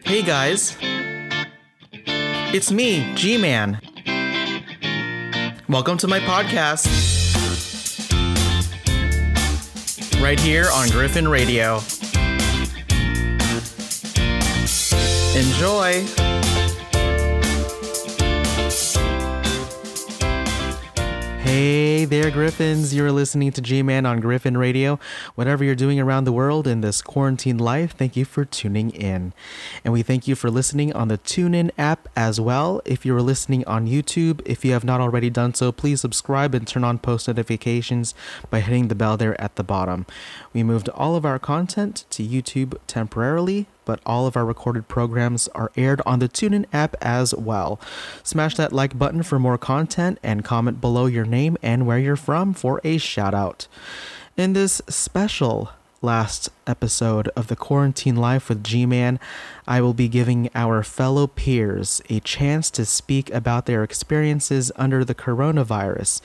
Hey guys, it's me, G-Man. Welcome to my podcast. Right here on Griffin Radio. Enjoy! Hey there, Griffins. You're listening to G-Man on Griffin Radio. Whatever you're doing around the world in this quarantine life, thank you for tuning in. And we thank you for listening on the TuneIn app as well. If you're listening on YouTube, if you have not already done so, please subscribe and turn on post notifications by hitting the bell there at the bottom. We moved all of our content to YouTube temporarily, but all of our recorded programs are aired on the TuneIn app as well. Smash that like button for more content and comment below your name and where you're from for a shout out. In this special last episode of the Quarantine Life with G-Man, I will be giving our fellow peers a chance to speak about their experiences under the coronavirus.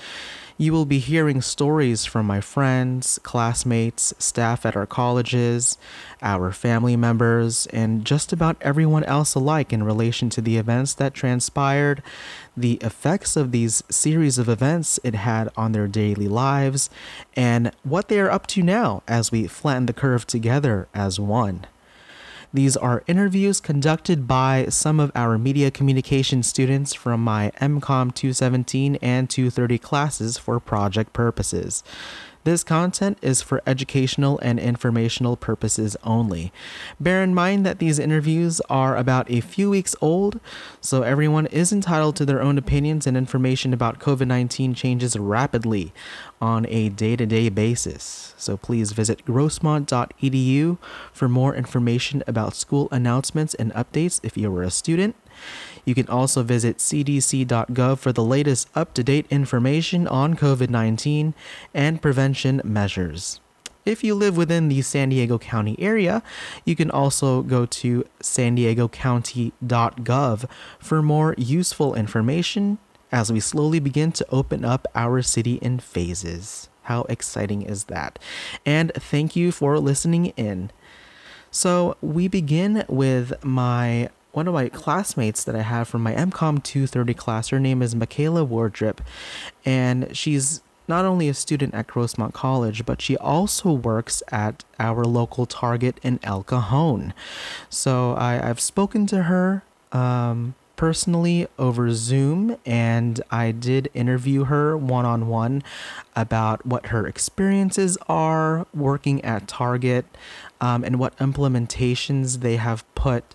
You will be hearing stories from my friends, classmates, staff at our colleges, our family members, and just about everyone else alike in relation to the events that transpired, the effects of these series of events it had on their daily lives, and what they are up to now as we flatten the curve together as one. These are interviews conducted by some of our media communication students from my MCOM 217 and 230 classes for project purposes. This content is for educational and informational purposes only. Bear in mind that these interviews are about a few weeks old, so everyone is entitled to their own opinions, and information about COVID-19 changes rapidly on a day-to-day basis. So please visit grossmont.edu for more information about school announcements and updates if you were a student. You can also visit cdc.gov for the latest up-to-date information on COVID-19 and prevention measures. If you live within the San Diego County area, you can also go to sandiegocounty.gov for more useful information as we slowly begin to open up our city in phases. How exciting is that? And thank you for listening in. So we begin with one of my classmates that I have from my MCOM 230 class. Her name is Michaela Wardrip, and she's not only a student at Grossmont College, but she also works at our local Target in El Cajon. So I've spoken to her personally over Zoom, and I did interview her one-on-one about what her experiences are working at Target, and what implementations they have put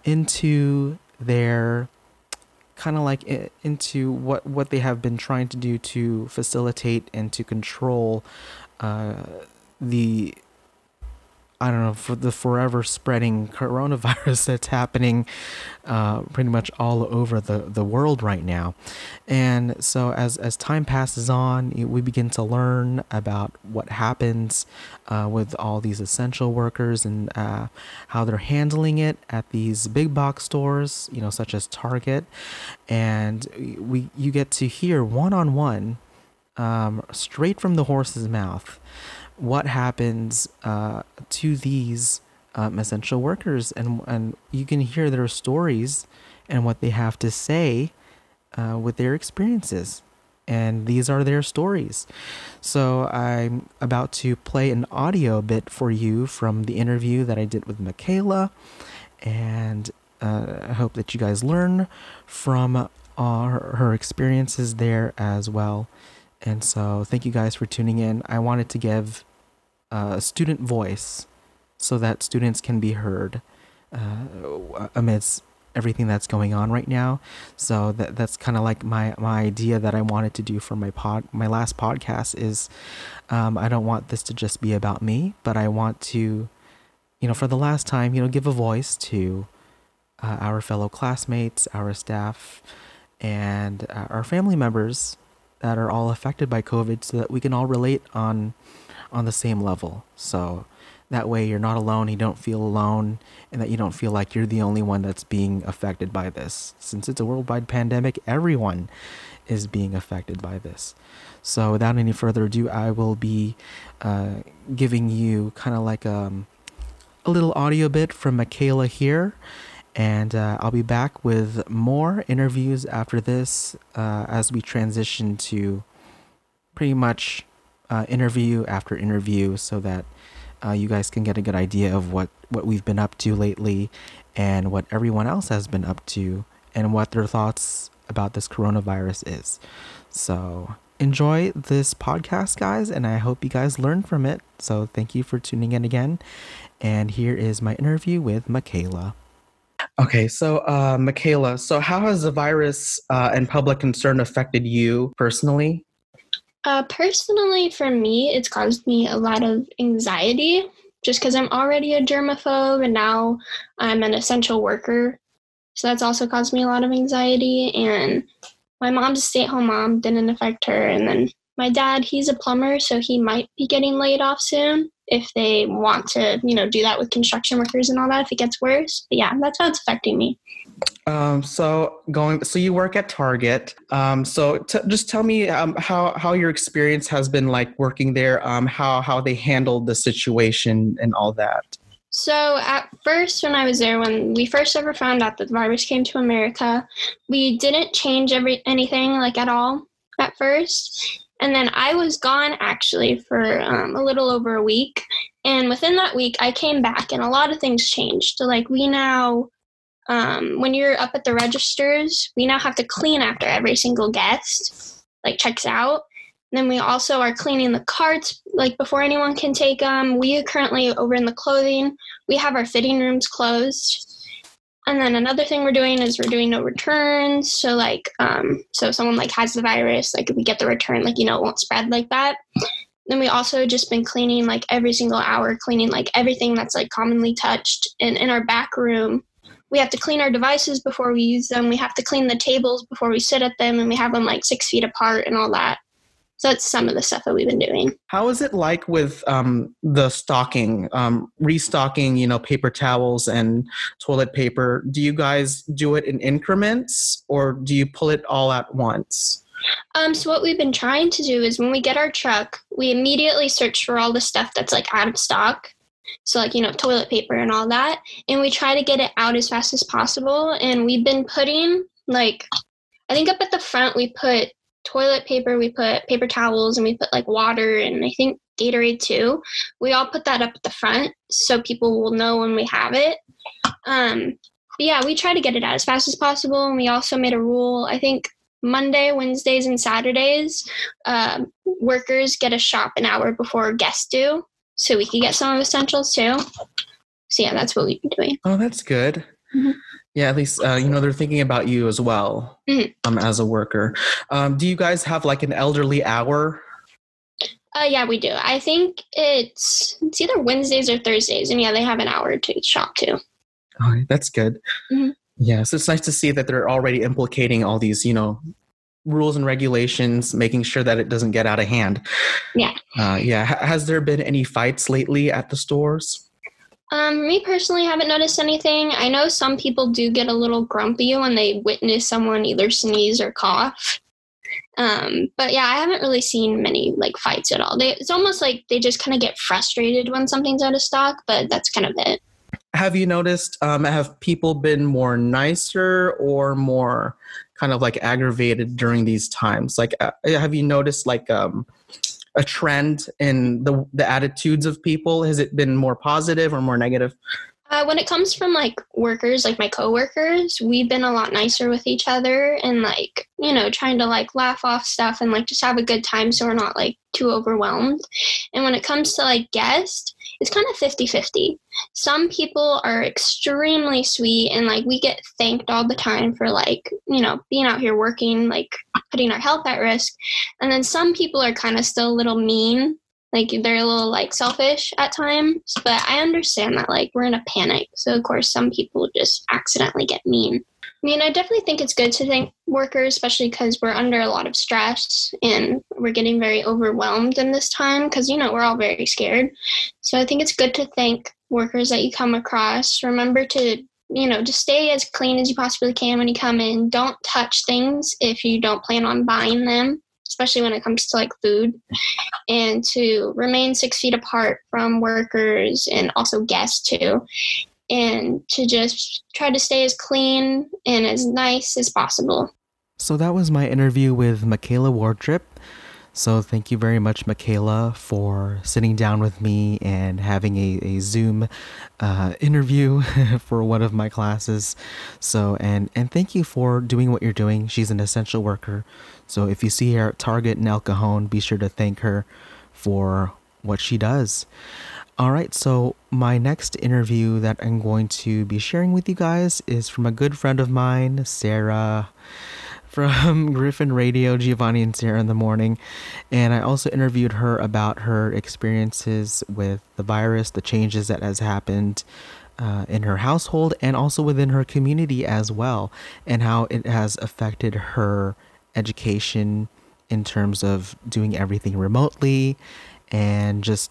into their into what they have been trying to do to facilitate and to control for the forever spreading coronavirus that's happening pretty much all over the world right now. And so as time passes on, we begin to learn about what happens with all these essential workers and how they're handling it at these big box stores, such as Target. And you get to hear one-on-one, straight from the horse's mouth, what happens to these essential workers, and you can hear their stories and what they have to say with their experiences, and these are their stories. So I'm about to play an audio bit for you from the interview that I did with Michaela, and I hope that you guys learn from her experiences there as well. And so thank you guys for tuning in. I wanted to give a student voice so that students can be heard amidst everything that's going on right now. So that's kind of like my idea that I wanted to do for my last podcast is I don't want this to just be about me, but I want to, for the last time, give a voice to our fellow classmates, our staff, and our family members that are all affected by COVID, so that we can all relate on the same level. So that way you're not alone, you don't feel alone, and that you don't feel like you're the only one that's being affected by this. Since it's a worldwide pandemic, everyone is being affected by this. So without any further ado, I will be giving you kind of like a little audio bit from Michaela here. And I'll be back with more interviews after this as we transition to pretty much interview after interview so that you guys can get a good idea of what we've been up to lately and what everyone else has been up to and what their thoughts about this coronavirus is. So enjoy this podcast, guys, and I hope you guys learn from it. So thank you for tuning in again. And here is my interview with Michaela. Okay, so Michaela, so how has the virus and public concern affected you personally? Personally, for me, it's caused me a lot of anxiety just because I'm already a germaphobe and now I'm an essential worker. So that's also caused me a lot of anxiety. And my mom's a stay-at-home mom, didn't affect her. And then my dad, he's a plumber, so he might be getting laid off soon if they want to, do that with construction workers and all that if it gets worse. But yeah, that's how it's affecting me. So you work at Target. Just tell me how your experience has been like working there, how they handled the situation and all that. So at first, when I was there, when we first ever found out that the virus came to America, we didn't change anything like at all at first. And then I was gone actually for a little over a week. And within that week, I came back and a lot of things changed. So like we now, when you're up at the registers, we now have to clean after every single guest, like checks out. And then we also are cleaning the carts, like before anyone can take them. We are currently over in the clothing. We have our fitting rooms closed. And then another thing we're doing is we're doing no returns. So like, so if someone like has the virus, like if we get the return, like, it won't spread like that. Then we also just been cleaning like every single hour, cleaning like everything that's like commonly touched. And in our back room, we have to clean our devices before we use them. We have to clean the tables before we sit at them, and we have them like 6 feet apart and all that. So that's some of the stuff that we've been doing. How is it like with the stocking, restocking, paper towels and toilet paper? Do you guys do it in increments or do you pull it all at once? So what we've been trying to do is when we get our truck, we immediately search for all the stuff that's like out of stock. So like, toilet paper and all that. And we try to get it out as fast as possible. And we've been putting like, I think up at the front, we put toilet paper, we put paper towels, and we put like water and I think Gatorade too. We all put that up at the front so people will know when we have it. But yeah, we try to get it out as fast as possible. And we also made a rule, I think Monday, Wednesdays, and Saturdays, workers get a shop an hour before guests do. So we could get some of essentials too. So yeah, that's what we've been doing. Oh, that's good. Mm-hmm. Yeah, at least, they're thinking about you as well, as a worker. Do you guys have like an elderly hour? Yeah, we do. I think it's either Wednesdays or Thursdays. And yeah, they have an hour to shop too. Oh, that's good. Mm-hmm. Yeah, so it's nice to see that they're already implicating all these, rules and regulations, making sure that it doesn't get out of hand. Yeah. Has there been any fights lately at the stores? Me personally, haven't noticed anything. I know some people do get a little grumpy when they witness someone either sneeze or cough. But yeah, I haven't really seen many like fights at all. It's almost like they just kind of get frustrated when something's out of stock, but that's kind of it. Have you noticed, have people been more nicer or more kind of like aggravated during these times? Like, have you noticed like a trend in the attitudes of people? Has it been more positive or more negative? When it comes from like workers, like my coworkers, we've been a lot nicer with each other and like, trying to like laugh off stuff and like just have a good time so we're not like too overwhelmed. And when it comes to like guests, it's kind of 50-50. Some people are extremely sweet and like we get thanked all the time for like, being out here working, like putting our health at risk. And then some people are kind of still a little mean. Like they're a little like selfish at times, but I understand that like we're in a panic. So of course some people just accidentally get mean. I mean, I definitely think it's good to thank workers, especially because we're under a lot of stress and we're getting very overwhelmed in this time because, we're all very scared. So I think it's good to thank workers that you come across. Remember to, just stay as clean as you possibly can when you come in. Don't touch things if you don't plan on buying them. especially when it comes to like food, and to remain 6 feet apart from workers and also guests too, and to just try to stay as clean and as nice as possible. So that was my interview with Michaela Wardrip. So thank you very much, Michaela, for sitting down with me and having a Zoom interview for one of my classes. So and thank you for doing what you're doing. She's an essential worker. So if you see her at Target in El Cajon, be sure to thank her for what she does. All right, so my next interview that I'm going to be sharing with you guys is from a good friend of mine, Sarah, from Griffin Radio, Giovanni and Sarah in the Morning. And I also interviewed her about her experiences with the virus, the changes that has happened in her household and also within her community as well, and how it has affected her education in terms of doing everything remotely and just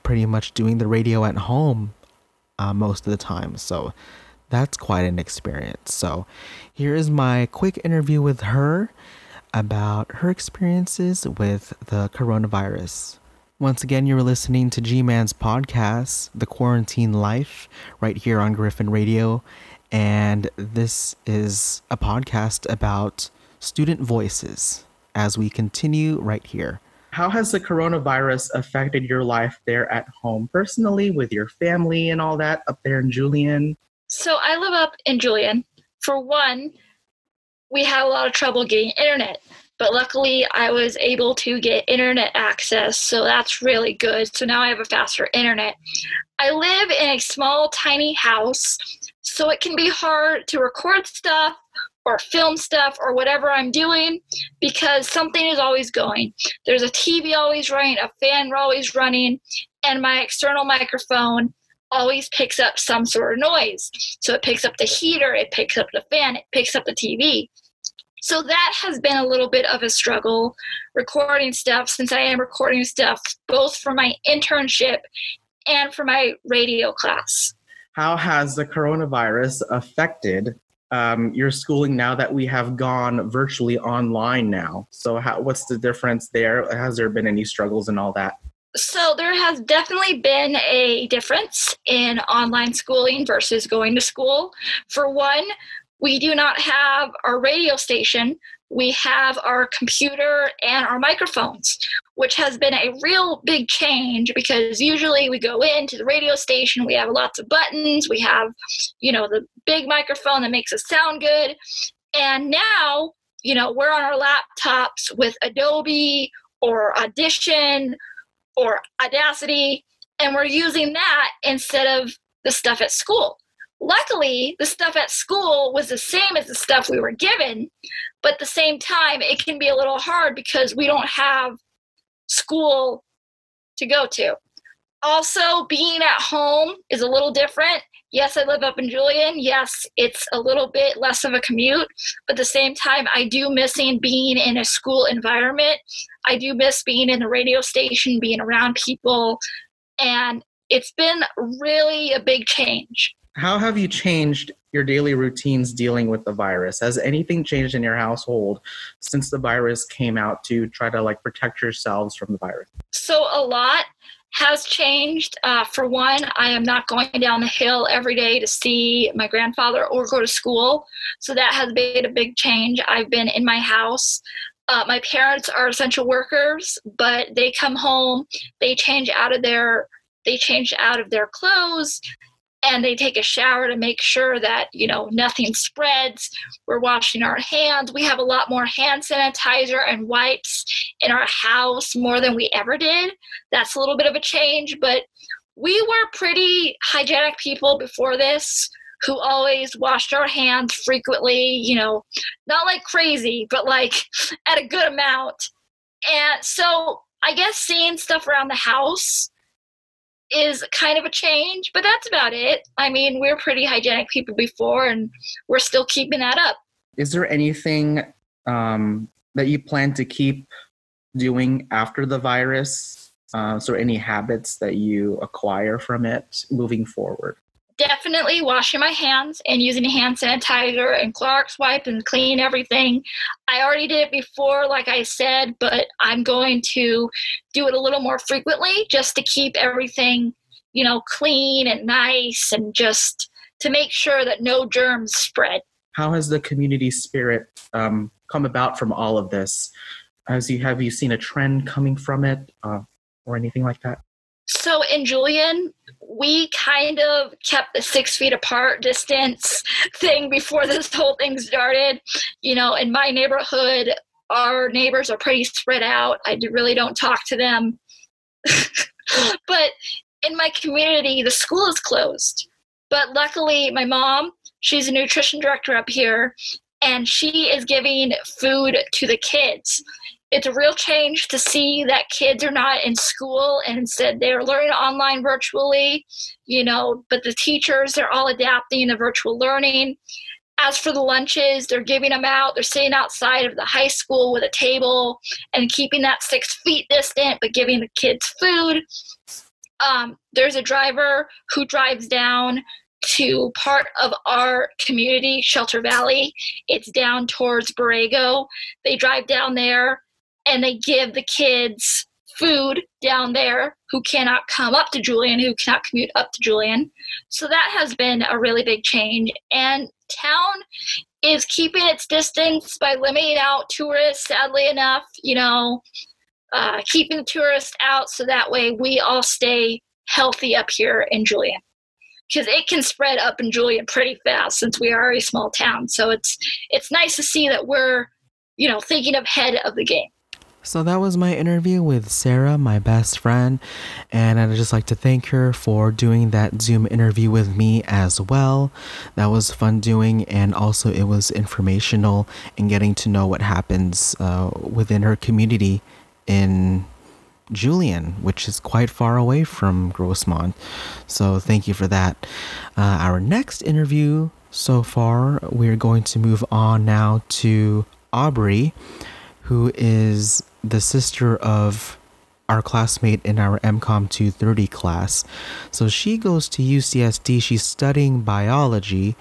pretty much doing the radio at home most of the time. So that's quite an experience. So here is my quick interview with her about her experiences with the coronavirus. Once again, you're listening to G-Man's podcast, The Quarantine Life, right here on Griffin Radio. And this is a podcast about student voices as we continue right here. How has the coronavirus affected your life there at home personally with your family and all that up there in Julian? So I live up in Julian. For one, we had a lot of trouble getting internet, but luckily I was able to get internet access, so that's really good. So now I have a faster internet. I live in a small, tiny house, so it can be hard to record stuff or film stuff or whatever I'm doing because something is always going. There's a TV always running, a fan always running, and my external microphone always picks up some sort of noise. So it picks up the heater, it picks up the fan, it picks up the TV. So that has been a little bit of a struggle recording stuff, since I am recording stuff both for my internship and for my radio class. How has the coronavirus affected your schooling now that we have gone virtually online now? So what's the difference there? Has there been any struggles and all that? So there has definitely been a difference in online schooling versus going to school. For one, we do not have our radio station. We have our computer and our microphones, which has been a real big change because usually we go into the radio station, we have lots of buttons, we have, the big microphone that makes us sound good. And now, we're on our laptops with Adobe or Audition or Audacity, and we're using that instead of the stuff at school. Luckily, the stuff at school was the same as the stuff we were given, but at the same time, it can be a little hard because we don't have school to go to. Also, being at home is a little different. Yes, I live up in Julian. Yes, it's a little bit less of a commute, but at the same time, I do missing being in a school environment. I do miss being in the radio station, being around people, and it's been really a big change. How have you changed your daily routines dealing with the virus? Has anything changed in your household since the virus came out to try to protect yourselves from the virus? So a lot has changed. For one, I am not going down the hill every day to see my grandfather or go to school. So that has been a big change. I've been in my house. My parents are essential workers, but they come home, they change out of their clothes, and they take a shower to make sure that, nothing spreads. We're washing our hands. We have a lot more hand sanitizer and wipes in our house, more than we ever did. That's a little bit of a change, but we were pretty hygienic people before this, who always washed our hands frequently, not like crazy, but at a good amount. And so I guess seeing stuff around the house is kind of a change, but that's about it. I mean, we're pretty hygienic people before, and we're still keeping that up. Is there anything that you plan to keep doing after the virus? So any habits that you acquire from it moving forward? definitely washing my hands and using hand sanitizer and Clorox wipe and clean everything. I already did it before, like I said, but I'm going to do it a little more frequently just to keep everything, clean and nice, and just to make sure that no germs spread. How has the community spirit come about from all of this? Have you seen a trend coming from it or anything like that? So in Julian, we kind of kept the 6 feet apart distance thing before this whole thing started. In my neighborhood, our neighbors are pretty spread out. I really don't talk to them. But in my community, the school is closed. But luckily, my mom, she's a nutrition director up here, and she is giving food to the kids. It's a real change to see that kids are not in school and instead they're learning online virtually, but the teachers, they're all adapting to virtual learning. As for the lunches, they're giving them out. They're sitting outside of the high school with a table and keeping that 6 feet distant, but giving the kids food. There's a driver who drives down to part of our community, Shelter Valley. It's down towards Borrego. They drive down there and they give the kids food down there who cannot come up to Julian, who cannot commute up to Julian. So that has been a really big change. And town is keeping its distance by limiting out tourists, sadly enough, keeping the tourists out so that way we all stay healthy up here in Julian. Because it can spread up in Julian pretty fast since we are a small town. So it's nice to see that we're, thinking ahead of the game. So that was my interview with Sarah, my best friend, and I'd just like to thank her for doing that Zoom interview with me as well. That was fun doing, and also it was informational in getting to know what happens within her community in Julian, which is quite far away from Grossmont. So thank you for that. Our next interview so far, we're going to move on now to Aubrey, who is the sister of our classmate in our MCOM 230 class. So she goes to UCSD. She's studying biology,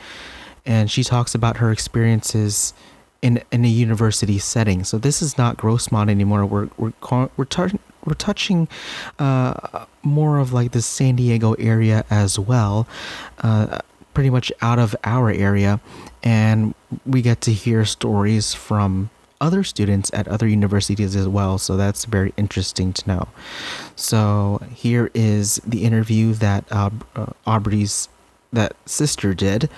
and she talks about her experiences in a university setting. So this is not Grossmont anymore. We're touching more of like the San Diego area as well, pretty much out of our area, and we get to hear stories from other students at other universities as well. So that's very interesting to know. So here is the interview that Aubrey's sister did.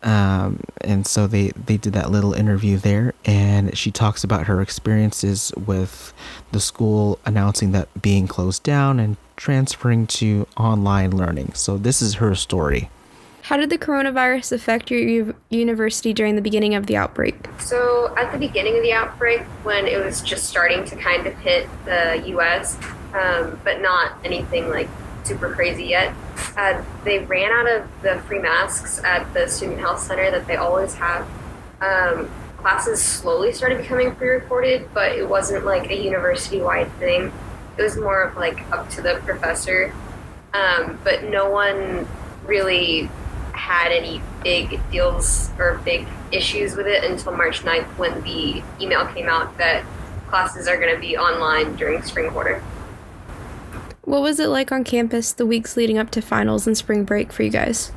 And so they did that little interview there, and she talks about her experiences with the school announcing that being closed down and transferring to online learning. So this is her story. How did the coronavirus affect your university during the beginning of the outbreak? So at the beginning of the outbreak, when it was just starting to kind of hit the U.S., but not anything like super crazy yet, they ran out of the free masks at the student health center that they always have. Classes slowly started becoming pre-recorded, but it wasn't like a university-wide thing. It was more of like up to the professor, but no one really had any big deals or big issues with it until March 9th when the email came out that classes are going to be online during spring quarter. What was it like on campus the weeks leading up to finals and spring break for you guys?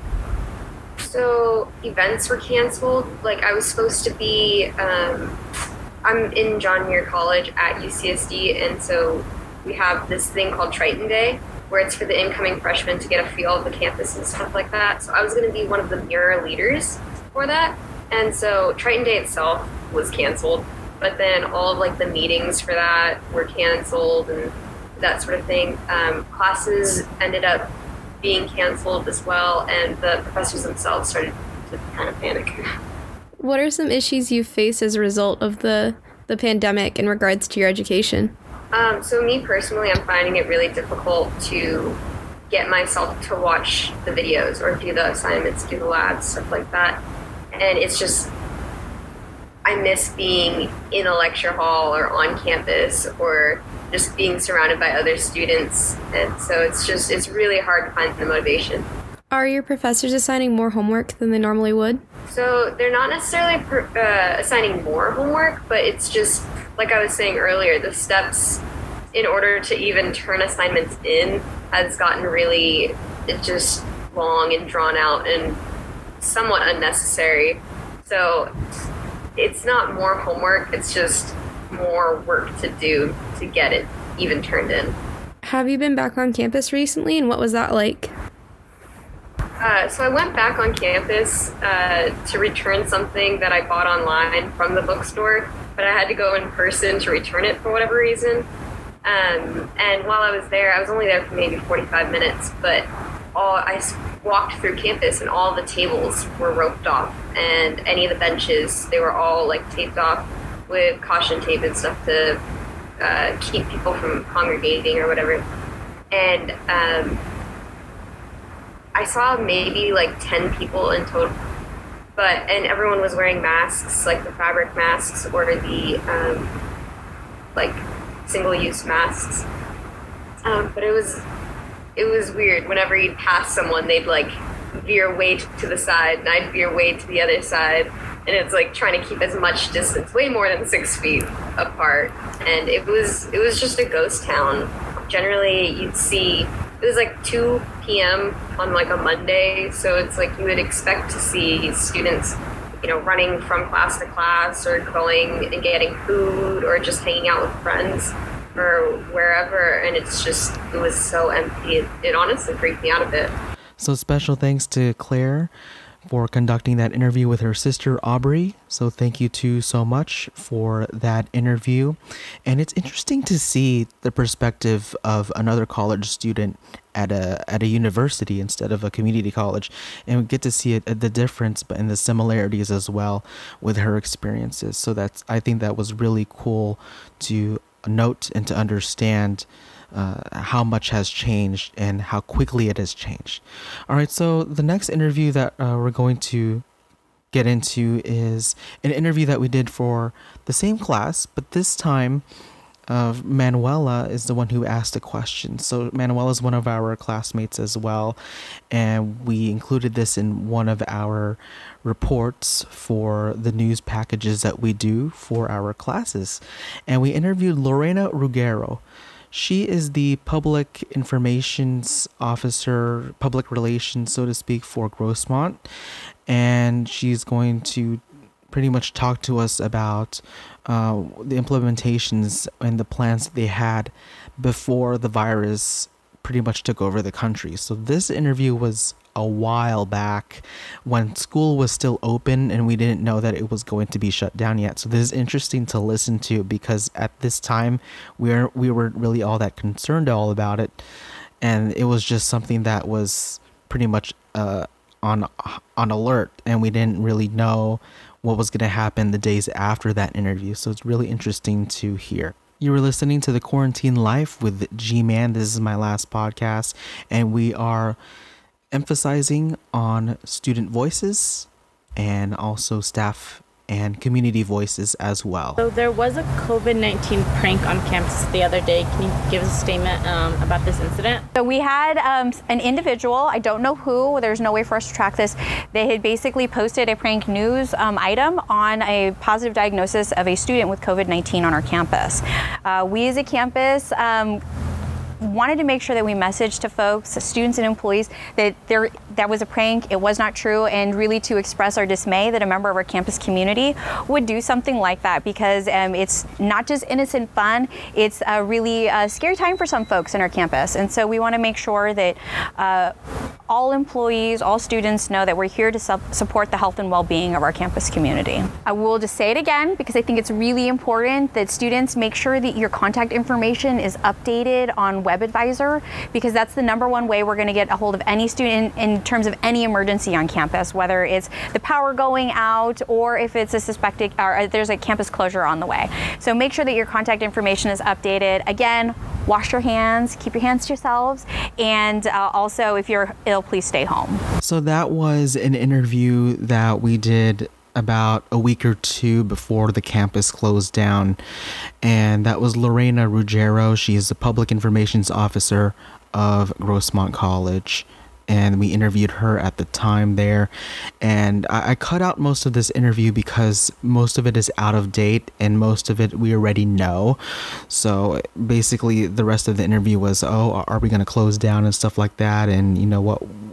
So events were canceled. Like I was supposed to be, I'm in John Muir College at UCSD, and so we have this thing called Triton Day, where it's for the incoming freshmen to get a feel of the campus and stuff like that. So I was going to be one of the mirror leaders for that. And so Triton Day itself was canceled, but then all of like the meetings for that were canceled and that sort of thing. Classes ended up being canceled as well, and the professors themselves started to kind of panic. What are some issues you face as a result of the pandemic in regards to your education? So me personally, I'm finding it really difficult to get myself to watch the videos or do the assignments, do the labs, stuff like that. And it's just, I miss being in a lecture hall or on campus or just being surrounded by other students. And so it's really hard to find the motivation. Are your professors assigning more homework than they normally would? So they're not necessarily assigning more homework, but it's just, like I was saying earlier, the steps in order to even turn assignments in has gotten really just long and drawn out and somewhat unnecessary. So it's not more homework, it's just more work to do to get it even turned in. Have you been back on campus recently, and what was that like? So I went back on campus to return something that I bought online from the bookstore, but I had to go in person to return it for whatever reason. And while I was there, I was only there for maybe 45 minutes, but I walked through campus and all the tables were roped off, and any of the benches, they were all like taped off with caution tape and stuff to keep people from congregating or whatever. And I saw maybe like 10 people in total, and everyone was wearing masks, like the fabric masks or the like single-use masks. But it was weird. Whenever you'd pass someone, they'd like veer way to the side, and I'd veer way to the other side, and it's like trying to keep as much distance, way more than 6 feet apart. And it was just a ghost town. Generally, you'd see. It was like 2 p.m. on like a Monday, so it's like you would expect to see students, running from class to class or going and getting food or just hanging out with friends or wherever, and it was so empty. It honestly freaked me out a bit. So special thanks to Claire for conducting that interview with her sister Aubrey. So thank you two so much for that interview. And it's interesting to see the perspective of another college student at a university instead of a community college, and we get to see the difference and the similarities as well with her experiences. So I think that was really cool to note and to understand how much has changed and how quickly it has changed. All right, so the next interview that we're going to get into is an interview that we did for the same class, but this time Manuela is the one who asked a question. So Manuela is one of our classmates as well, and we included this in one of our reports for the news packages that we do for our classes. And we interviewed Lorena Ruggiero. She is the public informations officer, public relations, so to speak, for Grossmont. And she's going to pretty much talk to us about the implementations and the plans that they had before the virus pretty much took over the country. So this interview was a while back when school was still open and we didn't know that it was going to be shut down yet. So this is interesting to listen to because at this time we weren't really all that concerned all about it, and it was just something that was pretty much on alert, and we didn't really know what was going to happen the days after that interview. So it's really interesting to hear. You were listening to The Quarantine Life with G-Man. This is my last podcast, and we are emphasizing on student voices and also staff and community voices as well. So there was a COVID-19 prank on campus the other day. Can you give us a statement about this incident? So we had an individual, I don't know who, there's no way for us to track this. They had basically posted a prank news item on a positive diagnosis of a student with COVID-19 on our campus. We as a campus wanted to make sure that we messaged to folks, students and employees, that that was a prank, it was not true, and really to express our dismay that a member of our campus community would do something like that, because it's not just innocent fun, it's a really scary time for some folks in our campus. And so we want to make sure that all employees, all students know that we're here to support the health and well-being of our campus community. I will just say it again because I think it's really important that students make sure that your contact information is updated on WebAdvisor, because that's the #1 way we're going to get a hold of any student in terms of any emergency on campus, whether it's the power going out or if it's a suspected or there's a campus closure on the way. So make sure that your contact information is updated. Again, wash your hands, keep your hands to yourselves, and also if you're ill, please stay home. So that was an interview that we did about a week or two before the campus closed down, and that was Lorena Ruggiero. She is the public informations officer of Grossmont College, and we interviewed her at the time there. And I cut out most of this interview because most of it is out of date and most of it we already know. So basically the rest of the interview was, are we going to close down and stuff like that? And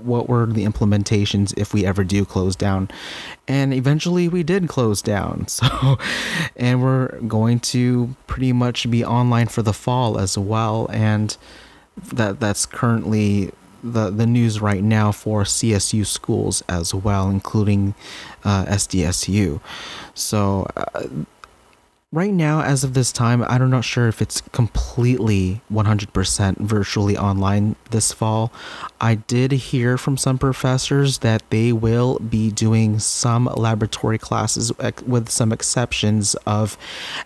what were the implementations if we ever do close down? And eventually we did close down. So, and we're going to pretty much be online for the fall as well. And that's currently the news right now for CSU schools as well, including SDSU. So right now, as of this time, I'm not sure if it's completely 100% virtually online this fall. I did hear from some professors that they will be doing some laboratory classes, with some exceptions of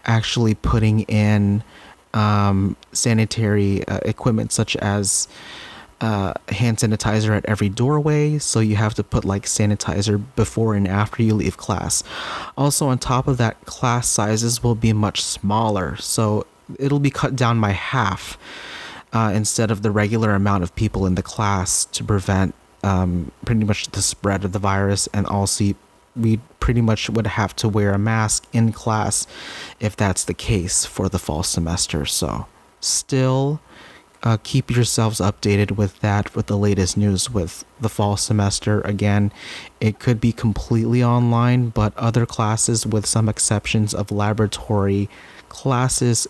actually putting in sanitary equipment such as hand sanitizer at every doorway, so you have to put like sanitizer before and after you leave class. Also, on top of that, class sizes will be much smaller, so it'll be cut down by half instead of the regular amount of people in the class to prevent pretty much the spread of the virus. And also we pretty much would have to wear a mask in class if that's the case for the fall semester. So still keep yourselves updated with that, with the latest news with the fall semester. Again, it could be completely online, but other classes, with some exceptions of laboratory classes,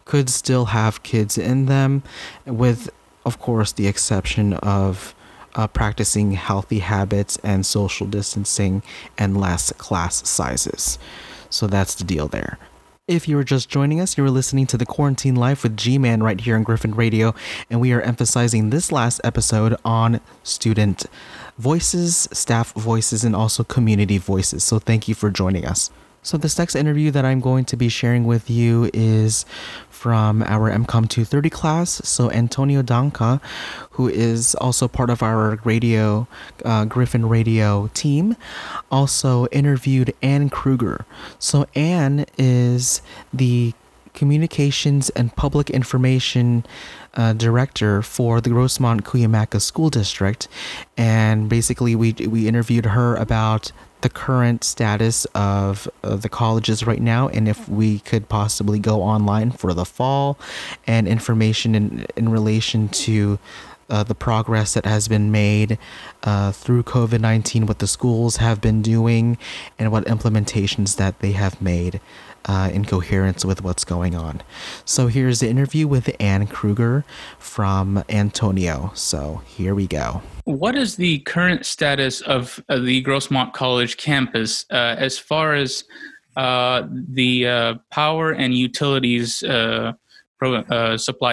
could still have kids in them, with, of course, the exception of practicing healthy habits and social distancing and less class sizes. So that's the deal there. If you were just joining us, you were listening to The Quarantine Life with G-Man right here on Griffin Radio, and we are emphasizing this last episode on student voices, staff voices, and also community voices. So thank you for joining us. So this next interview that I'm going to be sharing with you is from our MCOM 230 class. So Antonio Danca, who is also part of our radio, Griffin Radio team, also interviewed Ann Kruger. So Ann is the Communications and Public Information Director for the Grossmont-Cuyamaca School District. And basically we interviewed her about the current status of the colleges right now, and if we could possibly go online for the fall, and information in relation to the progress that has been made through COVID-19, what the schools have been doing, and what implementations that they have made in coherence with what's going on. So here's the interview with Ann Kruger from Antonio. So here we go. What is the current status of the Grossmont College campus as far as the power and utilities supplied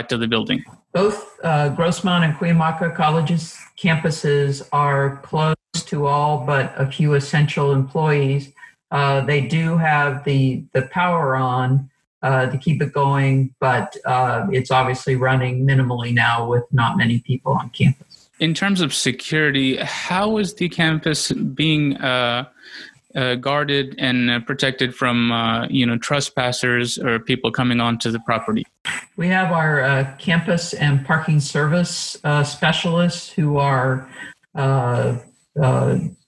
to the building? Both Grossmont and Cuyamaca colleges campuses are closed to all but a few essential employees. They do have the power on to keep it going, but it's obviously running minimally now with not many people on campus. In terms of security, how is the campus being guarded and protected from trespassers or people coming onto the property? We have our campus and parking service specialists who are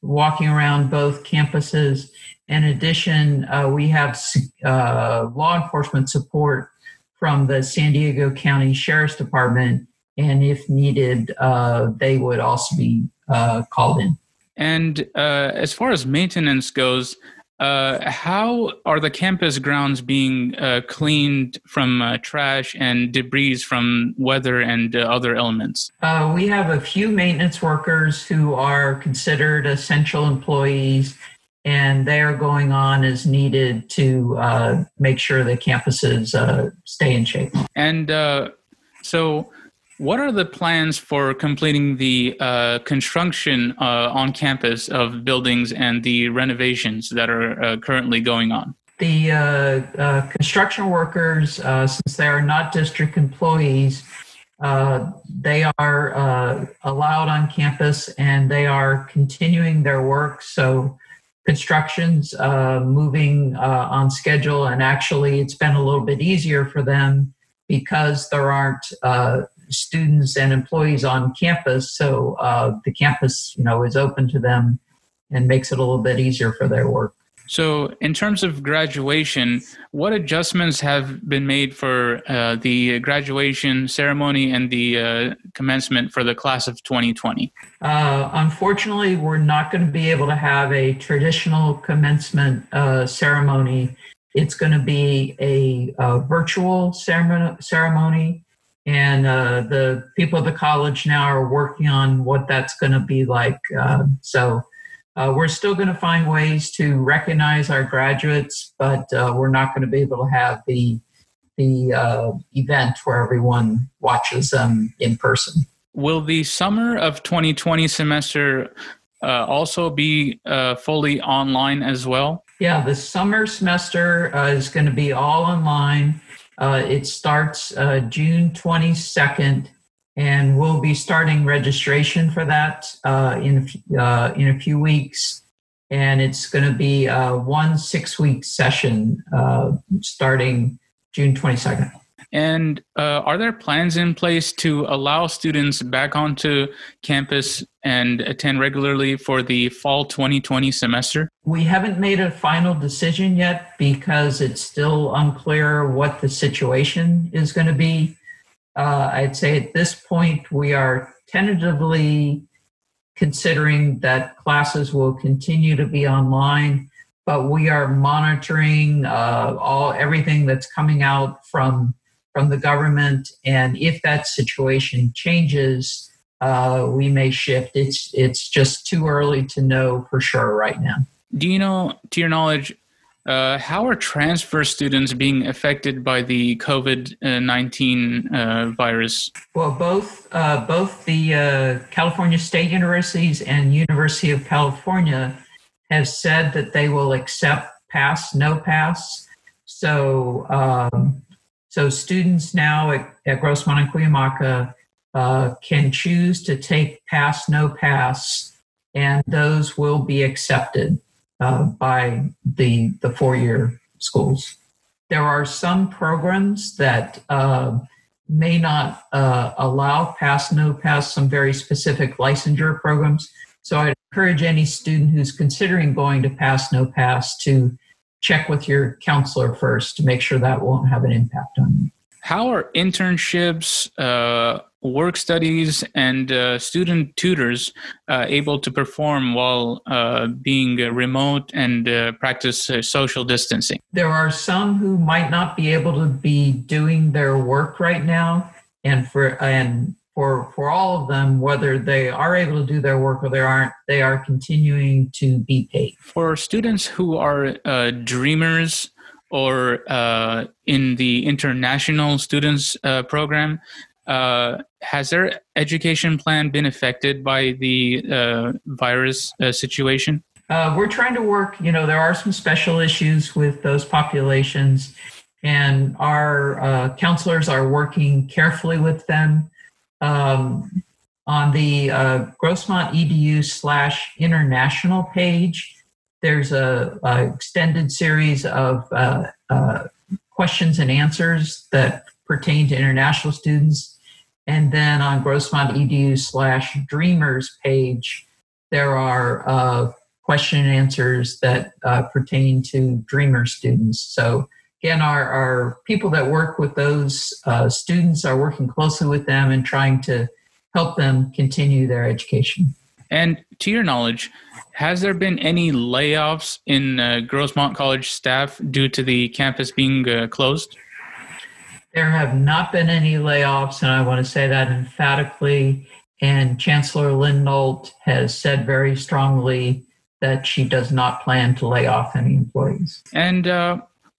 walking around both campuses. In addition, we have law enforcement support from the San Diego County Sheriff's Department, and if needed, they would also be called in. And as far as maintenance goes, how are the campus grounds being cleaned from trash and debris from weather and other elements? We have a few maintenance workers who are considered essential employees, and they are going on as needed to make sure the campuses stay in shape. And so what are the plans for completing the construction on campus of buildings and the renovations that are currently going on? The construction workers, since they are not district employees, they are allowed on campus and they are continuing their work. So construction's moving on schedule, and actually it's been a little bit easier for them because there aren't students and employees on campus. So the campus, is open to them and makes it a little bit easier for their work. So in terms of graduation, what adjustments have been made for the graduation ceremony and the commencement for the class of 2020? Unfortunately, we're not going to be able to have a traditional commencement ceremony. It's going to be a virtual ceremony, and the people at the college now are working on what that's going to be like. We're still going to find ways to recognize our graduates, but we're not going to be able to have the event where everyone watches them in person. Will the summer of 2020 semester also be fully online as well? Yeah, the summer semester is going to be all online. It starts June 22nd. And we'll be starting registration for that in a few weeks. And it's going to be a 1 6-week session starting June 22nd. And are there plans in place to allow students back onto campus and attend regularly for the fall 2020 semester? We haven't made a final decision yet because it's still unclear what the situation is going to be. I'd say at this point, we are tentatively considering that classes will continue to be online, but we are monitoring everything that's coming out from the government. And if that situation changes, we may shift. It's just too early to know for sure right now. Do you know, to your knowledge, how are transfer students being affected by the COVID-19 virus? Well, both the California State Universities and University of California have said that they will accept pass, no pass. So students now at Grossmont and Cuyamaca can choose to take pass, no pass, and those will be accepted by the four-year schools. There are some programs that may not allow pass, no pass, some very specific licensure programs. So I'd encourage any student who's considering going to pass, no pass to check with your counselor first to make sure that won't have an impact on you. How are internships, work studies, and student tutors able to perform while being remote and practice social distancing? There are some who might not be able to be doing their work right now, and for all of them, whether they are able to do their work or they aren't, they are continuing to be paid. For students who are dreamers or in the international students program, has their education plan been affected by the virus situation? We're trying to work, there are some special issues with those populations, and our counselors are working carefully with them. On the Grossmont EDU/international page, there's a extended series of questions and answers that pertain to international students. And then on Grossmont EDU/Dreamers page, there are question and answers that pertain to Dreamer students. So again, our people that work with those students are working closely with them and trying to help them continue their education. And to your knowledge, has there been any layoffs in Grossmont College staff due to the campus being closed? There have not been any layoffs, and I want to say that emphatically. And Chancellor Lynn Nolt has said very strongly that she does not plan to lay off any employees. And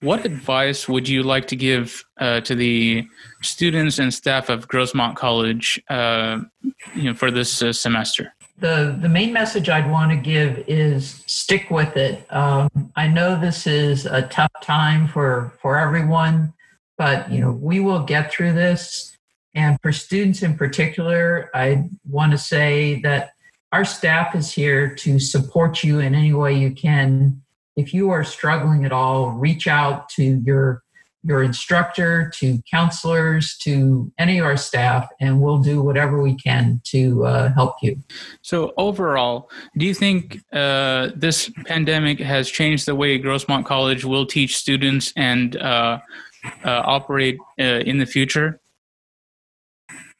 what advice would you like to give to the students and staff of Grossmont College for this semester? The main message I'd want to give is stick with it. I know this is a tough time for everyone, but we will get through this. And for students in particular, I want to say that our staff is here to support you in any way you can. If you are struggling at all, reach out to your your instructor, to counselors, to any of our staff, and we'll do whatever we can to help you. So overall, do you think this pandemic has changed the way Grossmont College will teach students and operate in the future?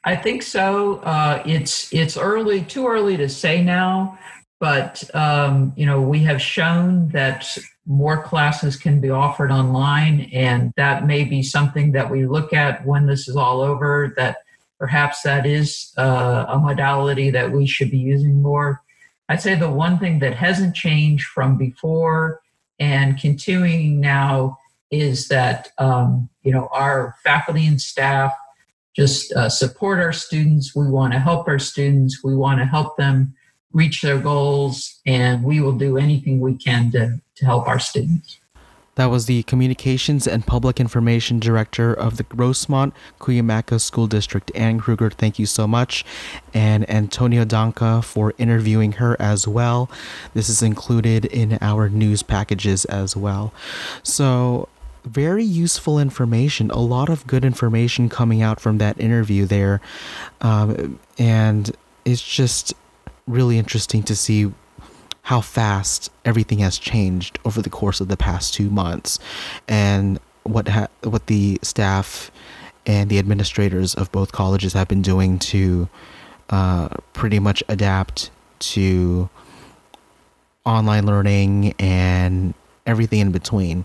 I think so. It's too early to say now, but we have shown that more classes can be offered online, and that may be something that we look at when this is all over, that perhaps that is a modality that we should be using more. I'd say the one thing that hasn't changed from before and continuing now is that our faculty and staff just support our students. We want to help our students. We want to help them reach their goals, and we will do anything we can to help our students. That was the Communications and Public Information Director of the Grossmont Cuyamaca School District, Ann Kruger. Thank you so much. And Antonio Danca for interviewing her as well. This is included in our news packages as well. So, very useful information, a lot of good information coming out from that interview there. And it's just really interesting to see how fast everything has changed over the course of the past 2 months, and what the staff and the administrators of both colleges have been doing to pretty much adapt to online learning and everything in between,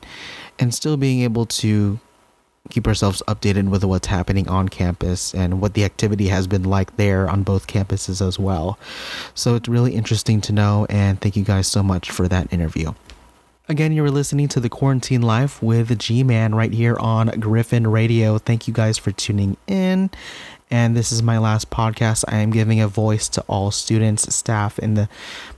and still being able to keep ourselves updated with what's happening on campus and what the activity has been like there on both campuses as well. So it's really interesting to know, and thank you guys so much for that interview. Again, you were listening to the Quarantine Life with G-Man right here on Griffin Radio. Thank you guys for tuning in. And this is my last podcast. I am giving a voice to all students, staff, and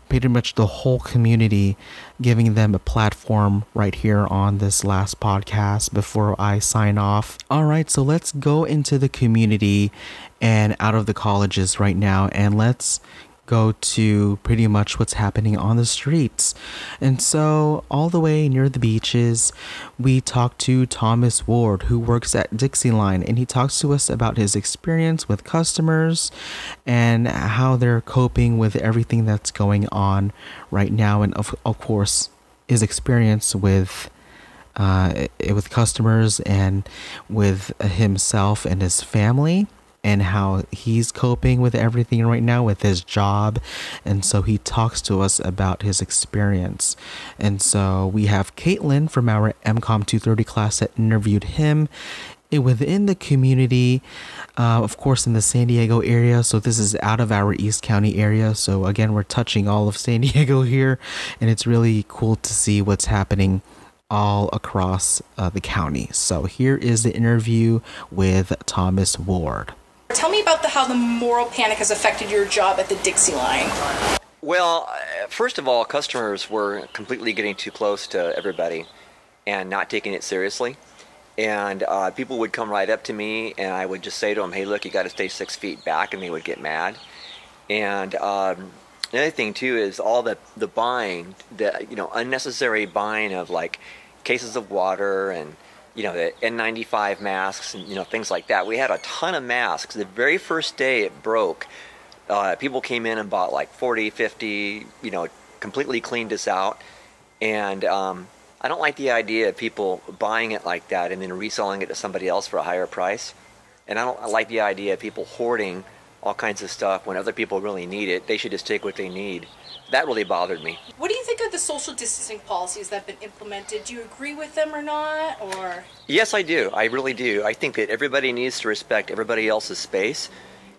pretty much the whole community, giving them a platform right here on this last podcast before I sign off. All right, so let's go into the community and out of the colleges right now, and let's go to pretty much what's happening on the streets. And so all the way near the beaches, we talked to Thomas Ward, who works at Dixie Line, and he talks to us about his experience with customers and how they're coping with everything that's going on right now, and of course his experience with customers and with himself and his family, and how he's coping with everything right now with his job. And so he talks to us about his experience. And so we have Caitlin from our MCOM 230 class that interviewed him within the community, of course in the San Diego area. So this is out of our East County area. So again, we're touching all of San Diego here, and it's really cool to see what's happening all across the county. So here is the interview with Thomas Ward. Tell me about how the moral panic has affected your job at the Dixie Line. Well, first of all, customers were completely getting too close to everybody and not taking it seriously. And people would come right up to me, and I would just say to them, hey, look, you got to stay 6 feet back, and they would get mad. And another thing, too, is all the buying, unnecessary buying of, like, cases of water and the N95 masks and, things like that. We had a ton of masks. The very first day it broke, people came in and bought like 40, 50, completely cleaned us out. And I don't like the idea of people buying it like that and then reselling it to somebody else for a higher price. And I don't like the idea of people hoarding all kinds of stuff when other people really need it. They should just take what they need. That really bothered me. What do you think of the social distancing policies that have been implemented? Do you agree with them or not? Or Yes, I do. I really do. I think that everybody needs to respect everybody else's space,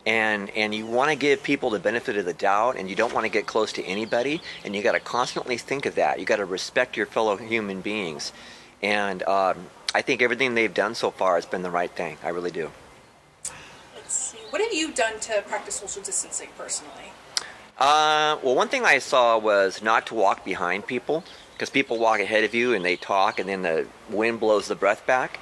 and you want to give people the benefit of the doubt, and you don't want to get close to anybody, and you got to constantly think of that. You got to respect your fellow human beings, and I think everything they've done so far has been the right thing. I really do. Let's see. What have you done to practice social distancing personally? Well, one thing I saw was not to walk behind people, because people walk ahead of you and they talk, and then the wind blows the breath back.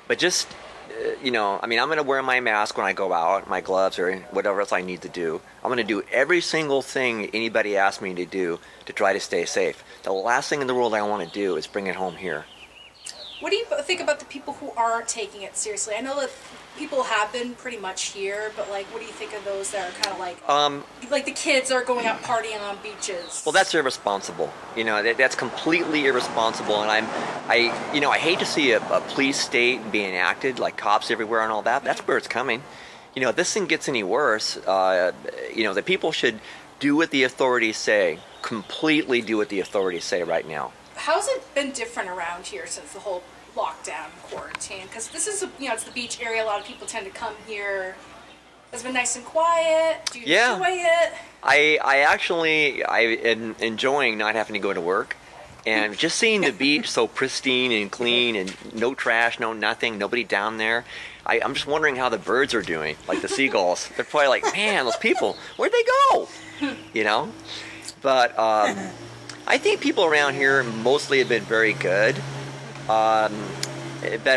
But just, I'm going to wear my mask when I go out, my gloves or whatever else I need to do. I'm going to do every single thing anybody asks me to do to try to stay safe. The last thing in the world I want to do is bring it home here. What do you think about the people who aren't taking it seriously? I know that people have been pretty much here, but like, what do you think of those that are kind of like the kids are going out partying on beaches? Well, that's irresponsible. That's completely irresponsible, and I hate to see a police state being enacted, like cops everywhere and all that. That's where it's coming. If this thing gets any worse, the people should do what the authorities say. Completely do what the authorities say right now. How's it been different around here since the whole lockdown quarantine? Because this is it's the beach area. A lot of people tend to come here. It's been nice and quiet. Do you enjoy it? I am enjoying not having to go to work, and just seeing the beach so pristine and clean, and no trash, no nothing, nobody down there. I'm just wondering how the birds are doing, like the seagulls. They're probably like, man, those people, where'd they go? But I think people around here mostly have been very good. But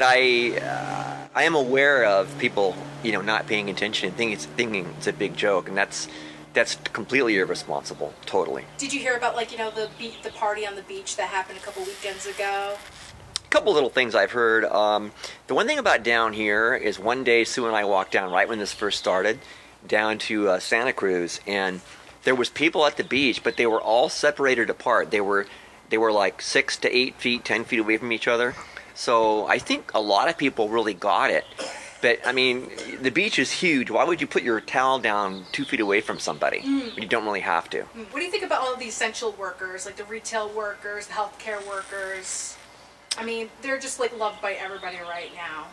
I am aware of people, not paying attention and thinking it's a big joke, and that's completely irresponsible, totally. Did you hear about the party on the beach that happened a couple weekends ago? A couple little things I've heard. The one thing about down here is one day Sue and I walked down right when this first started, down to Santa Cruz, and there was people at the beach, but they were all separated apart. They were like 6 to 8 feet, 10 feet away from each other. So I think a lot of people really got it. But, I mean, the beach is huge. Why would you put your towel down 2 feet away from somebody when you don't really have to? What do you think about all of the essential workers, like the retail workers, the healthcare workers? I mean, they're just loved by everybody right now.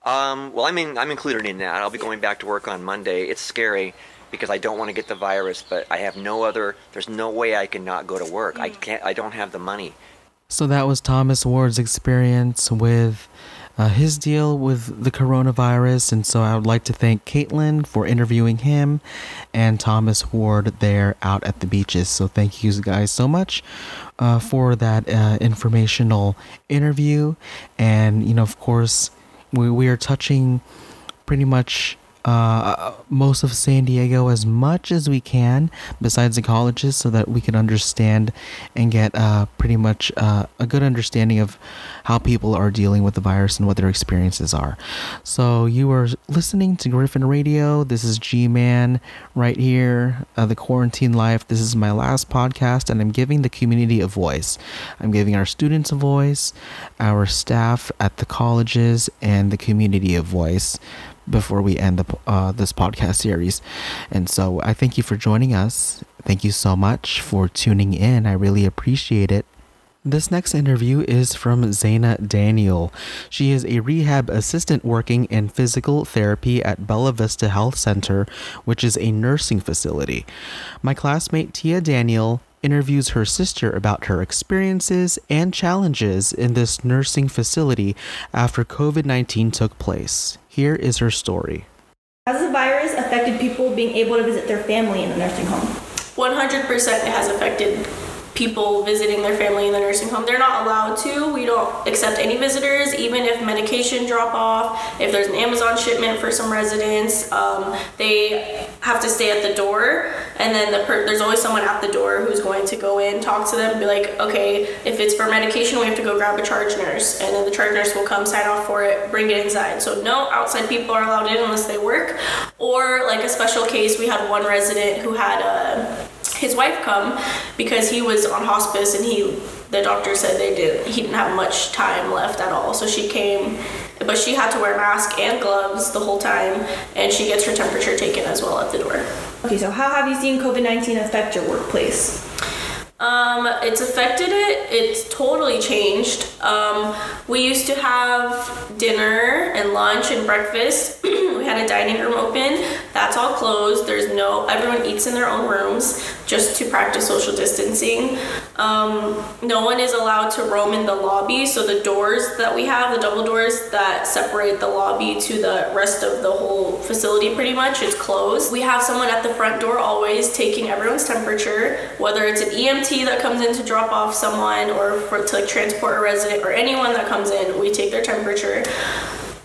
Well, I'm included in that. I'll be going back to work on Monday. It's scary because I don't want to get the virus, but I have there's no way I can not go to work. I don't have the money. So that was Thomas Ward's experience with his deal with the coronavirus. And so I would like to thank Caitlin for interviewing him and Thomas Ward there out at the beaches. So thank you guys so much for that informational interview. And, of course, we are touching pretty much most of San Diego as much as we can besides the colleges, so that we can understand and get pretty much a good understanding of how people are dealing with the virus and what their experiences are. So you are listening to Griffin Radio. This is G-Man right here, the Quarantine Life. This is my last podcast, and I'm giving the community a voice. I'm giving our students a voice, our staff at the colleges, and the community a voice before we end this podcast series. And so I thank you for joining us. Thank you so much for tuning in. I really appreciate it. This next interview is from Zaina Daniel. She is a rehab assistant working in physical therapy at Bella Vista Health Center, which is a nursing facility. My classmate Tia Daniel interviews her sister about her experiences and challenges in this nursing facility after COVID-19 took place. Here is her story. Has the virus affected people being able to visit their family in the nursing home? 100% it has affected people visiting their family in the nursing home. They're not allowed to. We don't accept any visitors, even if medication drop off. If there's an Amazon shipment for some residents, they have to stay at the door, and then there's always someone at the door who's going to go in, talk to them, be like, okay, if it's for medication, we have to go grab a charge nurse, and then the charge nurse will come sign off for it, bring it inside. So no outside people are allowed in unless they work. Or like a special case, we had one resident who had his wife come because he was on hospice, and the doctor said he didn't have much time left at all. So she came, but she had to wear a mask and gloves the whole time, and she gets her temperature taken as well at the door. Okay, so how have you seen COVID-19 affect your workplace? It's affected it. It's totally changed. We used to have dinner and lunch and breakfast. We had a dining room open. That's all closed. Everyone eats in their own rooms just to practice social distancing. No one is allowed to roam in the lobby. So the doors that we have, the double doors that separate the lobby to the rest of the whole facility pretty much, it's closed. We have someone at the front door always taking everyone's temperature, whether it's an EMT that comes in to drop off someone or to transport a resident or anyone that comes in, we take their temperature.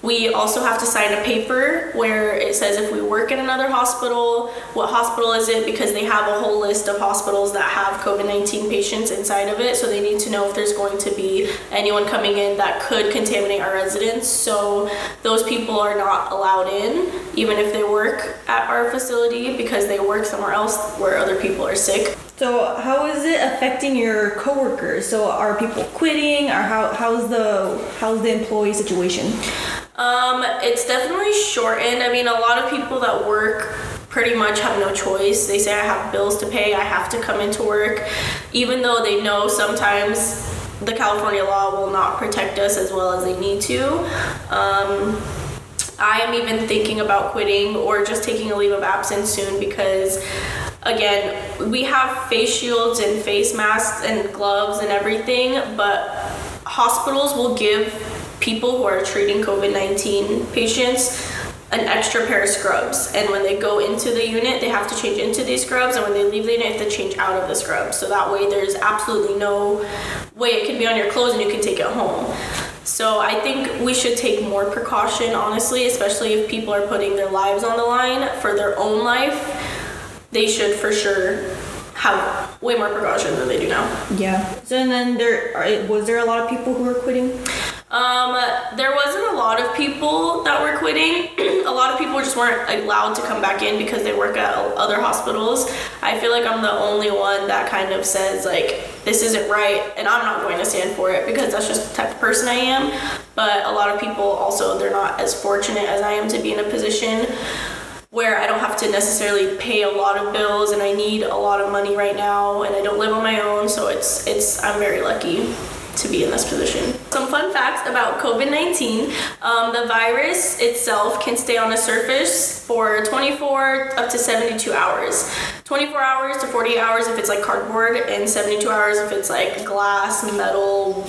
We also have to sign a paper where it says if we work at another hospital, what hospital is it, because they have a whole list of hospitals that have COVID-19 patients inside of it, so they need to know if there's going to be anyone coming in that could contaminate our residents. So those people are not allowed in, even if they work at our facility, because they work somewhere else where other people are sick. So how is it affecting your coworkers? So are people quitting, or how's the employee situation? It's definitely shortened. I mean, a lot of people that work pretty much have no choice. They say, I have bills to pay, I have to come into work, even though they know sometimes the California law will not protect us as well as they need to. I am even thinking about quitting or just taking a leave of absence soon, because again, we have face shields and face masks and gloves and everything, but hospitals will give people who are treating COVID-19 patients an extra pair of scrubs, and when they go into the unit they have to change into these scrubs, and when they leave the unit they have to change out of the scrubs, so that way there's absolutely no way it can be on your clothes and you can take it home. So I think we should take more precaution, honestly, especially if people are putting their lives on the line for their own life. They should for sure have way more precaution than they do now. Yeah. So and then was there a lot of people who were quitting? There wasn't a lot of people that were quitting. A lot of people just weren't allowed to come back in because they work at other hospitals. I feel like I'm the only one that kind of says, like, this isn't right, and I'm not going to stand for it because that's just the type of person I am. But a lot of people also, they're not as fortunate as I am to be in a position where I don't have to necessarily pay a lot of bills, and I need a lot of money right now, and I don't live on my own, so I'm very lucky to be in this position. Some fun facts about COVID-19. The virus itself can stay on a surface for 24 up to 72 hours. 24 hours to 48 hours if it's like cardboard, and 72 hours if it's like glass, metal,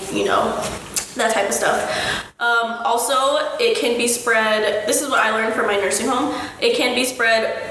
that type of stuff. Also, it can be spread, this is what I learned from my nursing home, it can be spread,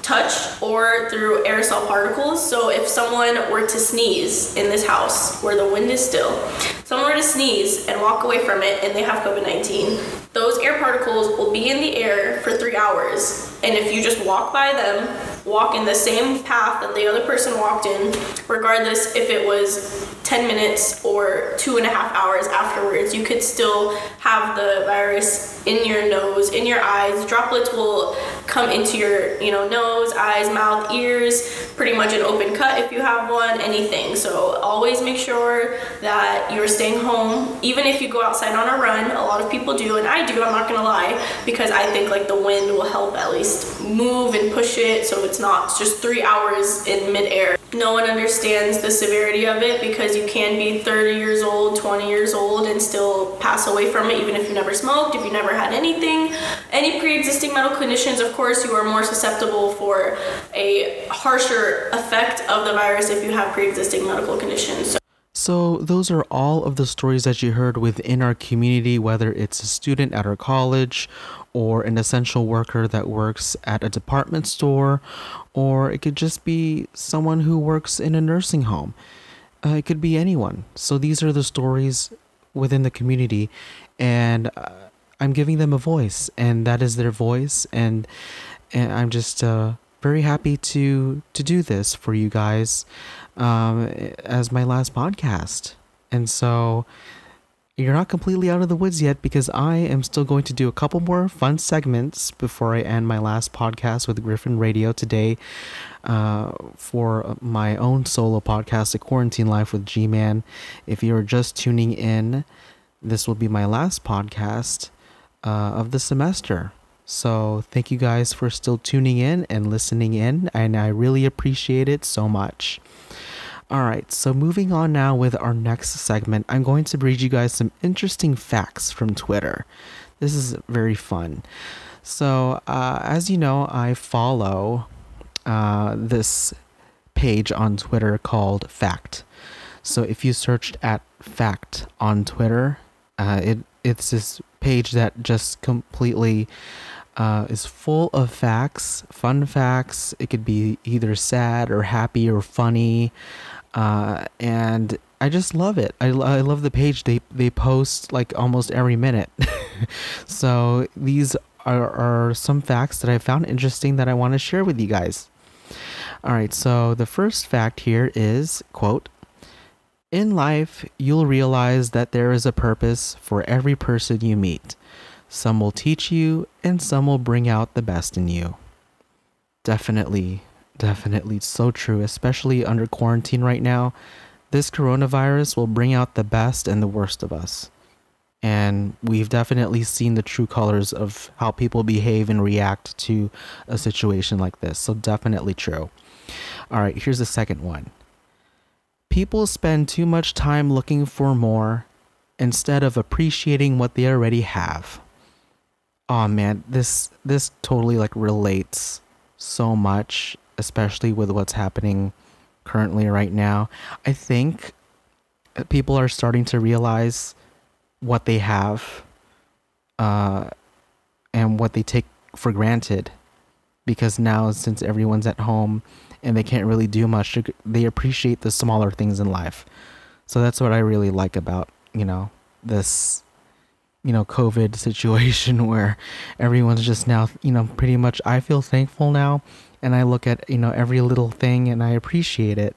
touch or through aerosol particles. So if someone were to sneeze in this house where the wind is still, someone were to sneeze and walk away from it and they have COVID-19, those air particles will be in the air for 3 hours. And if you just walk by them, walk in the same path that the other person walked in, regardless if it was 10 minutes or 2.5 hours afterwards, you could still have the virus in your nose, in your eyes. Droplets will come into your nose, eyes, mouth, ears, pretty much an open cut if you have one, anything. So always make sure that you're staying home. Even if you go outside on a run, a lot of people do, and I do, I'm not gonna lie, because I think like the wind will help at least move and push it so it's not just 3 hours in midair. No one understands the severity of it, because you can be 30 years old, 20 years old and still pass away from it, even if you never smoked, if you never had anything, any pre-existing medical conditions. Of course, you are more susceptible for a harsher effect of the virus if you have pre-existing medical conditions. So those are all of the stories that you heard within our community, whether it's a student at our college or an essential worker that works at a department store, or it could just be someone who works in a nursing home. It could be anyone. So these are the stories within the community, and I'm giving them a voice, and that is their voice, and I'm just very happy to do this for you guys as my last podcast. And so you're not completely out of the woods yet, because I am still going to do a couple more fun segments before I end my last podcast with Griffin Radio today for my own solo podcast, A Quarantine Life with G-Man. If you're just tuning in, this will be my last podcast of the semester. So thank you guys for still tuning in and listening in, and I really appreciate it so much. Alright, so moving on now with our next segment, I'm going to read you guys some interesting facts from Twitter. This is very fun. So, as you know, I follow this page on Twitter called Fact. So if you searched at Fact on Twitter, it's this page that just completely is full of facts, fun facts. It could be either sad or happy or funny. And I just love it. I love the page. They post like almost every minute. So these are some facts that I found interesting that I want to share with you guys. All right, so the first fact here is, quote, "In life, you'll realize that there is a purpose for every person you meet. Some will teach you and some will bring out the best in you." Definitely so true, especially under quarantine right now. This coronavirus will bring out the best and the worst of us. And we've definitely seen the true colors of how people behave and react to a situation like this. So definitely true. All right, here's the second one. People spend too much time looking for more instead of appreciating what they already have. Oh man, this totally like relates so much, especially with what's happening currently right now. I think people are starting to realize what they have and what they take for granted, because now, since everyone's at home and they can't really do much, they appreciate the smaller things in life. So that's what I really like about, this, COVID situation, where everyone's just now, pretty much, I feel thankful now, and I look at, every little thing and I appreciate it.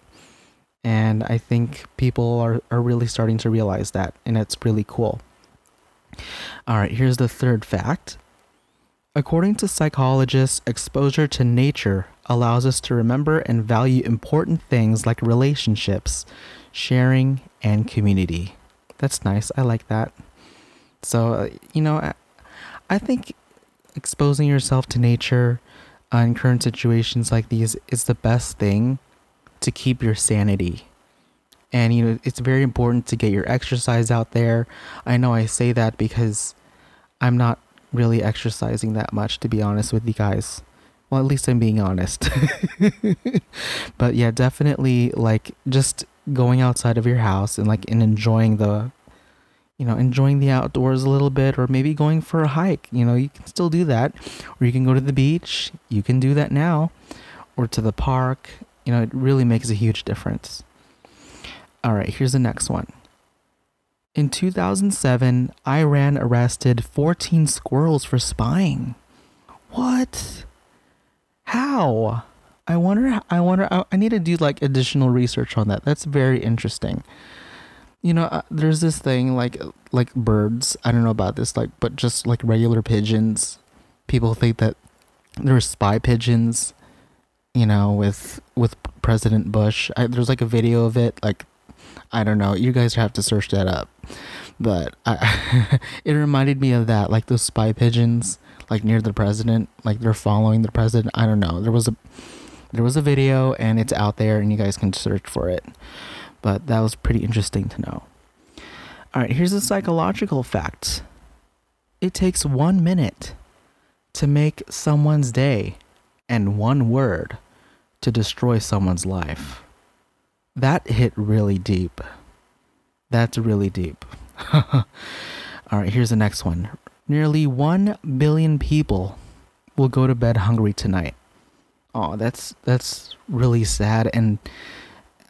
And I think people are really starting to realize that, and it's really cool. All right, here's the third fact. According to psychologists, exposure to nature allows us to remember and value important things like relationships, sharing, and community. That's nice. I like that. So, I think exposing yourself to nature in current situations like these is the best thing to keep your sanity. And, it's very important to get your exercise out there. I know I say that because I'm not really exercising that much, to be honest with you guys. Well, at least I'm being honest. But yeah, definitely like just going outside of your house and enjoying enjoying the outdoors a little bit, or maybe going for a hike. You can still do that, or you can go to the beach. You can do that now, or to the park. It really makes a huge difference. All right, here's the next one. In 2007, Iran arrested 14 squirrels for spying. What? How? I wonder, I need to do additional research on that. That's very interesting. There's this thing like birds. I don't know about this, but just like regular pigeons. People think that they're spy pigeons, with President Bush. There's a video of it. I don't know. You guys have to search that up. But it reminded me of that, those spy pigeons, near the president, they're following the president. I don't know. There was a video, and it's out there, and you guys can search for it. But that was pretty interesting to know. All right, here's a psychological fact. It takes 1 minute to make someone's day, and 1 word to destroy someone's life. That hit really deep. That's really deep. All right, here's the next one. Nearly 1 billion people will go to bed hungry tonight. Oh, that's really sad, and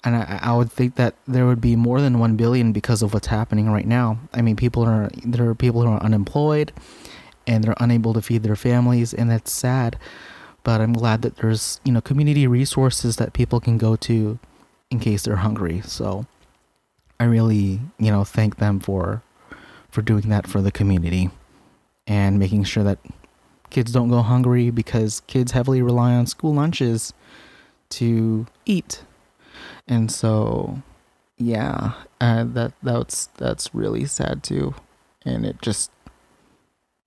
I would think that there would be more than 1 billion because of what's happening right now. I mean, there are people who are unemployed, and they're unable to feed their families, and that's sad. But I'm glad that there's community resources that people can go to in case they're hungry. So I really thank them for doing that for the community, and making sure that kids don't go hungry, because kids heavily rely on school lunches to eat. And so, yeah, that's really sad too. And it just,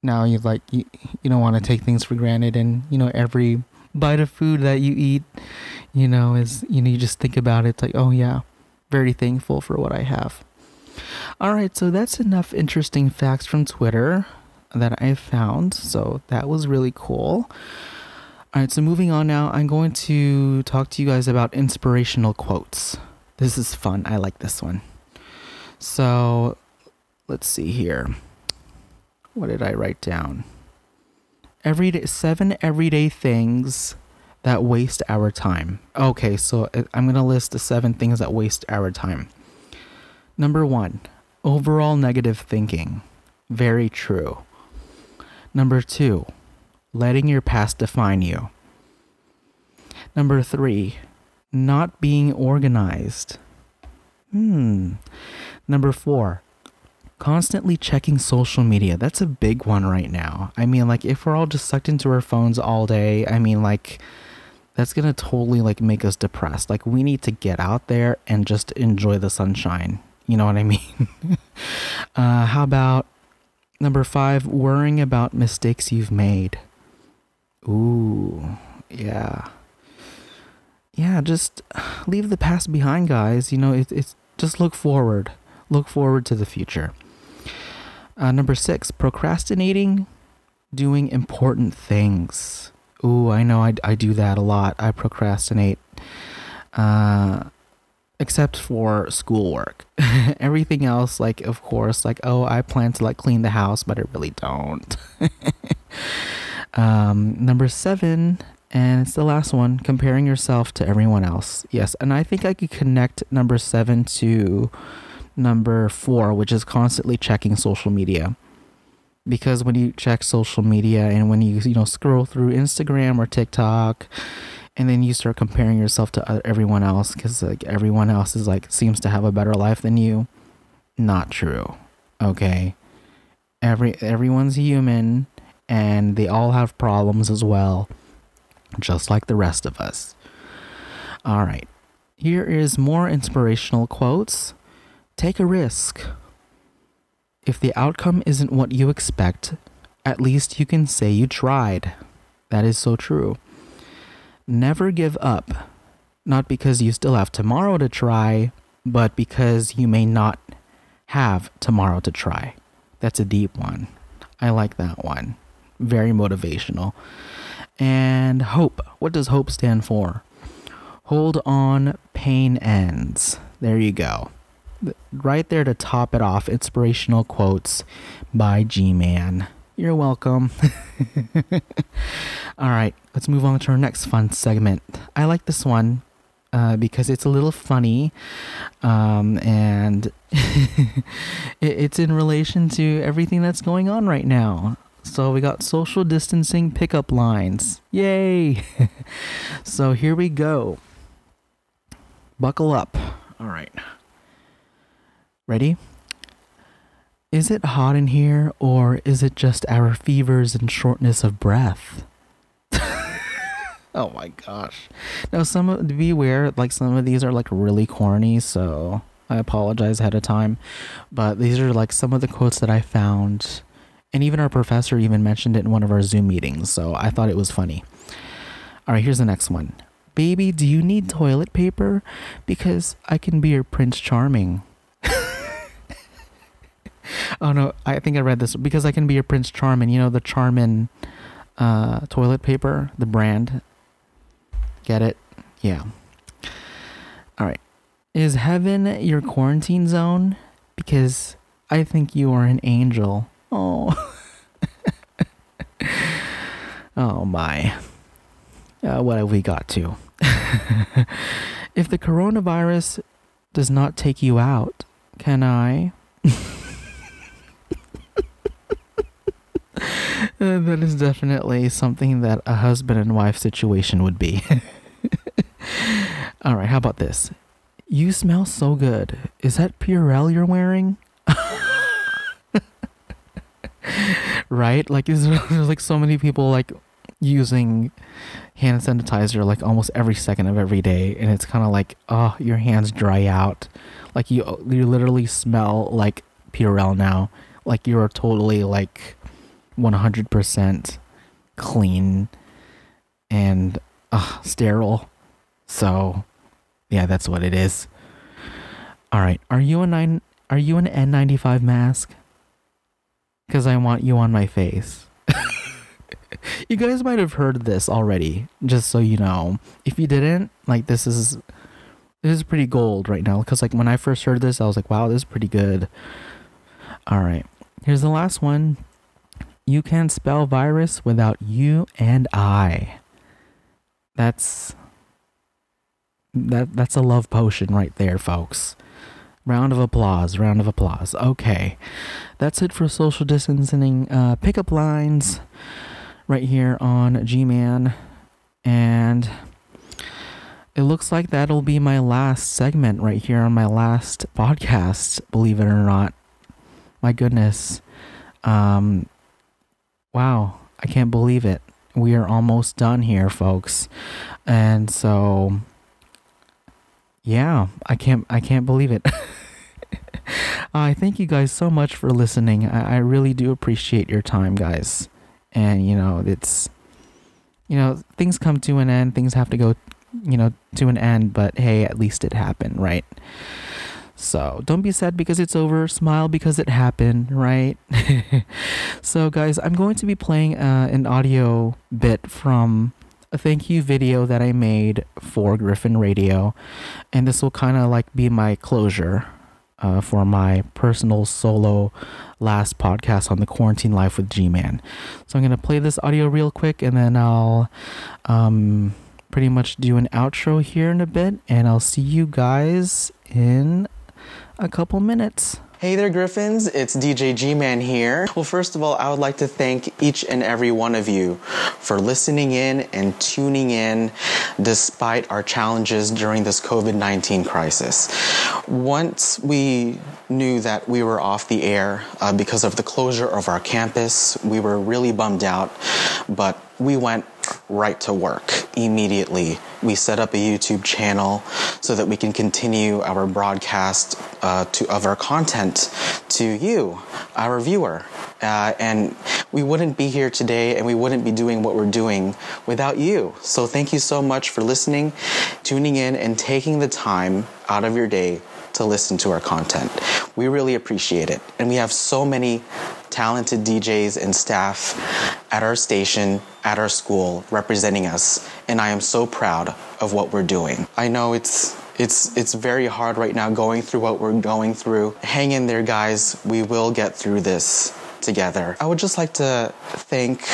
now you don't want to take things for granted, and every bite of food that you eat, is you just think about it, it's oh yeah, very thankful for what I have. All right, so that's enough interesting facts from Twitter that I found. So that was really cool. All right, so moving on now, I'm going to talk to you guys about inspirational quotes. This is fun. I like this one. So let's see here. What did I write down? 7 everyday things that waste our time. Okay, so I'm going to list the 7 things that waste our time. Number 1, overall negative thinking. Very true. Number 2, letting your past define you. Number 3, not being organized. Number 4, constantly checking social media. That's a big one right now. I mean, like, if we're all just sucked into our phones all day, I mean, like, that's gonna totally, like, make us depressed. Like, we need to get out there and just enjoy the sunshine. You know what I mean? How about number 5, worrying about mistakes you've made? Ooh, yeah. Yeah, just leave the past behind, guys. You know, it's just look forward. Look forward to the future. Number 6, procrastinating, doing important things. Ooh, I know I do that a lot. I procrastinate. Except for schoolwork. Everything else, like, of course, like, oh, I plan to, like, clean the house, but I really don't. Number 7, and it's the last one, comparing yourself to everyone else. Yes, and I think I could connect number 7 to number 4, which is constantly checking social media. Because when you check social media and when you scroll through Instagram or TikTok, and then you start comparing yourself to everyone else, because, like, everyone else is, like, seems to have a better life than you. Not true. Okay, everyone's human, and they all have problems as well, just like the rest of us. All right, here is more inspirational quotes. Take a risk. If the outcome isn't what you expect, at least you can say you tried. That is so true. Never give up, not because you still have tomorrow to try, but because you may not have tomorrow to try. That's a deep one. I like that one. Very motivational. And hope. What does hope stand for? Hold on, pain ends. There you go. Right there to top it off, inspirational quotes by G-Man. You're welcome. All right, let's move on to our next fun segment. I like this one because it's a little funny, and it's in relation to everything that's going on right now. So we got social distancing pickup lines. Yay! So here we go. Buckle up. All right. Ready? Is it hot in here, or is it just our fevers and shortness of breath? Oh my gosh. Now, beware, like, some of these are, like, really corny, so I apologize ahead of time. But these are, like, some of the quotes that I found, and even our professor even mentioned it in one of our Zoom meetings, so I thought it was funny. All right, here's the next one. Baby, do you need toilet paper? Because I can be your Prince Charming. Oh no, I think I read this. Because I can be your Prince Charming. You know, the Charmin toilet paper, the brand. Get it? Yeah. All right. Is heaven your quarantine zone? Because I think you are an angel. Oh. Oh my. What have we got to? If the coronavirus does not take you out, can I? That is definitely something that a husband and wife situation would be. All right, how about this? You smell so good. Is that Purell you're wearing? Right? Like, there's like so many people, like, using hand sanitizer, like, almost every second of every day, and it's kind of like, oh, your hands dry out. Like, you literally smell like Purell now. Like, you are totally, like, 100% clean and sterile. So yeah, that's what it is. All right, are you an N95 mask? Because I want you on my face. You guys might have heard this already, just so you know. If you didn't, like, this is pretty gold right now, because, like, when I first heard this, I was like, wow, this is pretty good. All right, here's the last one. You can't spell virus without you and I. That's a love potion right there, folks. Round of applause. Okay. That's it for social distancing pickup lines right here on G-Man. And it looks like that'll be my last segment right here on my last podcast, believe it or not. My goodness. Wow. I can't believe it. We are almost done here, folks. And so, yeah, I can't believe it. I thank you guys so much for listening. I really do appreciate your time, guys. And, it's, things come to an end. Things have to go, to an end. But, hey, at least it happened, right? So don't be sad because it's over. Smile because it happened, right? So, guys, I'm going to be playing an audio bit from a thank you video that I made for Griffin Radio. And this will kind of like be my closure for my personal solo last podcast on the quarantine life with G-Man. So I'm going to play this audio real quick, and then I'll pretty much do an outro here in a bit, and I'll see you guys in a couple minutes. Hey there, Griffins. It's DJ G-Man here. Well, first of all, I would like to thank each and every one of you for listening in and tuning in despite our challenges during this COVID-19 crisis. Once we knew that we were off the air because of the closure of our campus, we were really bummed out, but we went right to work immediately. We set up a YouTube channel so that we can continue our broadcast of our content to you, our viewer. And we wouldn't be here today, and we wouldn't be doing what we're doing without you. So thank you so much for listening, tuning in, and taking the time out of your day to listen to our content. We really appreciate it. And we have so many talented DJs and staff at our station, at our school, representing us. And I am so proud of what we're doing. I know it's very hard right now going through what we're going through. Hang in there, guys. We will get through this together. I would just like to thank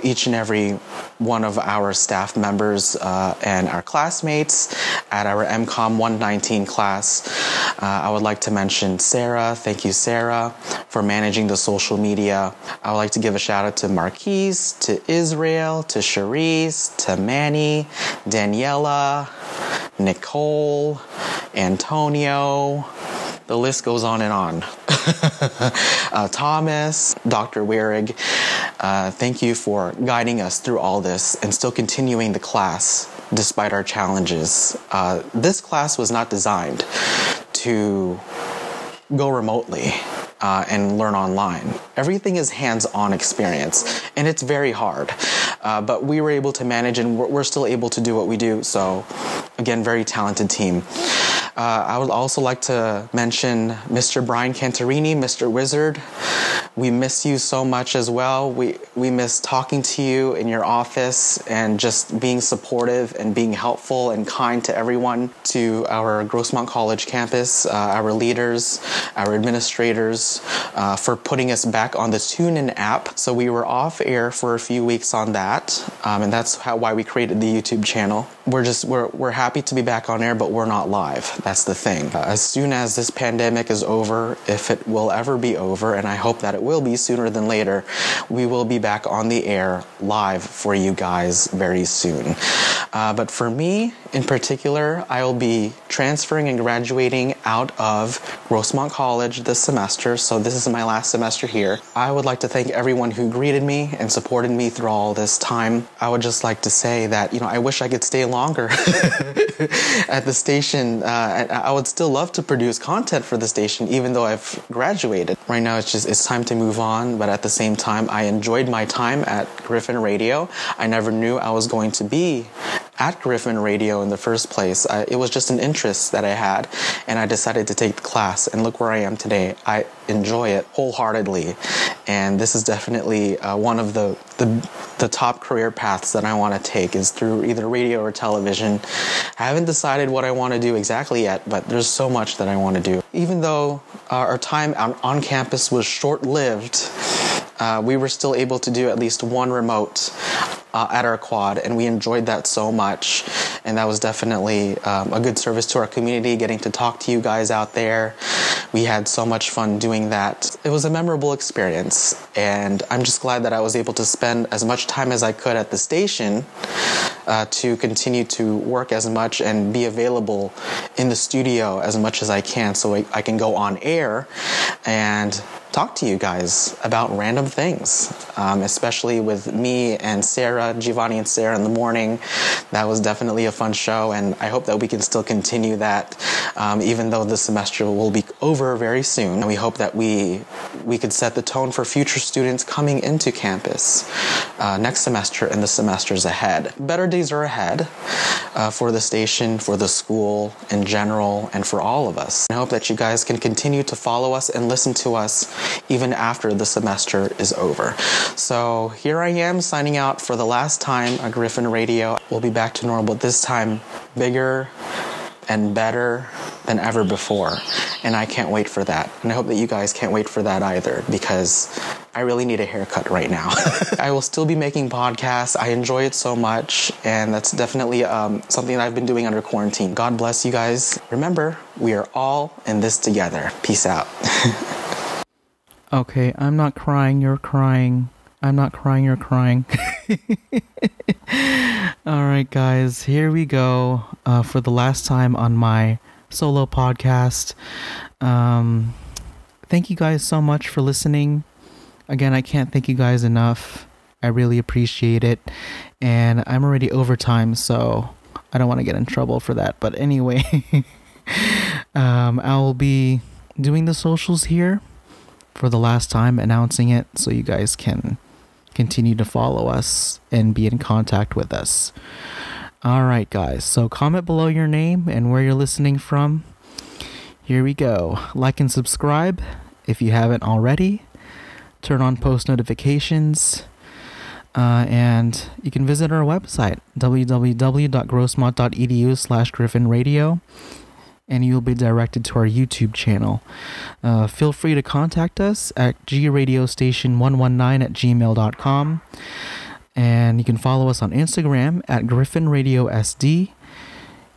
each and every one of our staff members and our classmates at our MCOM 119 class. I would like to mention Sarah. Thank you, Sarah, for managing the social media. I would like to give a shout out to Marquise, to Israel, to Cherise, to Manny, Daniela, Nicole, Antonio. The list goes on and on. Thomas, Dr. Wehrig, thank you for guiding us through all this and still continuing the class despite our challenges. This class was not designed to go remotely and learn online. Everything is hands-on experience, and it's very hard. But we were able to manage, and we're still able to do what we do. So, again, very talented team. I would also like to mention Mr. Brian Cantarini, Mr. Wizard. We miss you so much as well. We miss talking to you in your office and just being supportive and being helpful and kind to everyone, to our Grossmont College campus, our leaders, our administrators, for putting us back on the TuneIn app. So we were off air for a few weeks on that, and that's why we created the YouTube channel. We're happy to be back on air, but we're not live. That's the thing. As soon as this pandemic is over, if it will ever be over, and I hope that it will be sooner than later, we will be back on the air live for you guys very soon. But for me, in particular, I will be transferring and graduating out of Grossmont College this semester, so this is my last semester here. I would like to thank everyone who greeted me and supported me through all this time. I would just like to say that, I wish I could stay longer at the station. I would still love to produce content for the station, even though I've graduated. Right now, it's time to move on, but at the same time, I enjoyed my time at Griffin Radio. I never knew I was going to be at Griffin Radio in the first place. It was just an interest that I had, and I decided to take the class, and look where I am today. I enjoy it wholeheartedly, and this is definitely one of the top career paths that I want to take, is through either radio or television. I haven't decided what I want to do exactly yet, but there's so much that I want to do. Even though our time on campus was short-lived, we were still able to do at least one remote at our quad, and we enjoyed that so much. And that was definitely a good service to our community, getting to talk to you guys out there. We had so much fun doing that. It was a memorable experience, and I'm just glad that I was able to spend as much time as I could at the station to continue to work as much and be available in the studio as much as I can, so I can go on air and talk to you guys about random things, especially with me and Sarah, Giovanni and Sarah in the morning. That was definitely a fun show, and I hope that we can still continue that, even though the semester will be over very soon. And we hope that we could set the tone for future students coming into campus next semester and the semesters ahead. Better days are ahead for the station, for the school in general, and for all of us. I hope that you guys can continue to follow us and listen to us even after the semester is over. So here I am signing out for the last time on Griffin Radio. We'll be back to normal, but this time bigger and better than ever before. And I can't wait for that. And I hope that you guys can't wait for that either, because I really need a haircut right now. I will still be making podcasts. I enjoy it so much, and that's definitely something that I've been doing under quarantine. God bless you guys. Remember, we are all in this together. Peace out. Okay, I'm not crying, you're crying. I'm not crying, you're crying. Alright guys, here we go for the last time on my solo podcast. Thank you guys so much for listening. Again, I can't thank you guys enough. I really appreciate it. And I'm already over time, so I don't want to get in trouble for that. But anyway, I'll be doing the socials here for the last time, announcing it so you guys can continue to follow us and be in contact with us. Alright guys, so comment below your name and where you're listening from. Here we go. Like and subscribe if you haven't already. Turn on post notifications. And you can visit our website, www.grossmont.edu/griffinradio. And you'll be directed to our YouTube channel. Feel free to contact us at gradiostation119@gmail.com. And you can follow us on Instagram at GriffinRadioSD.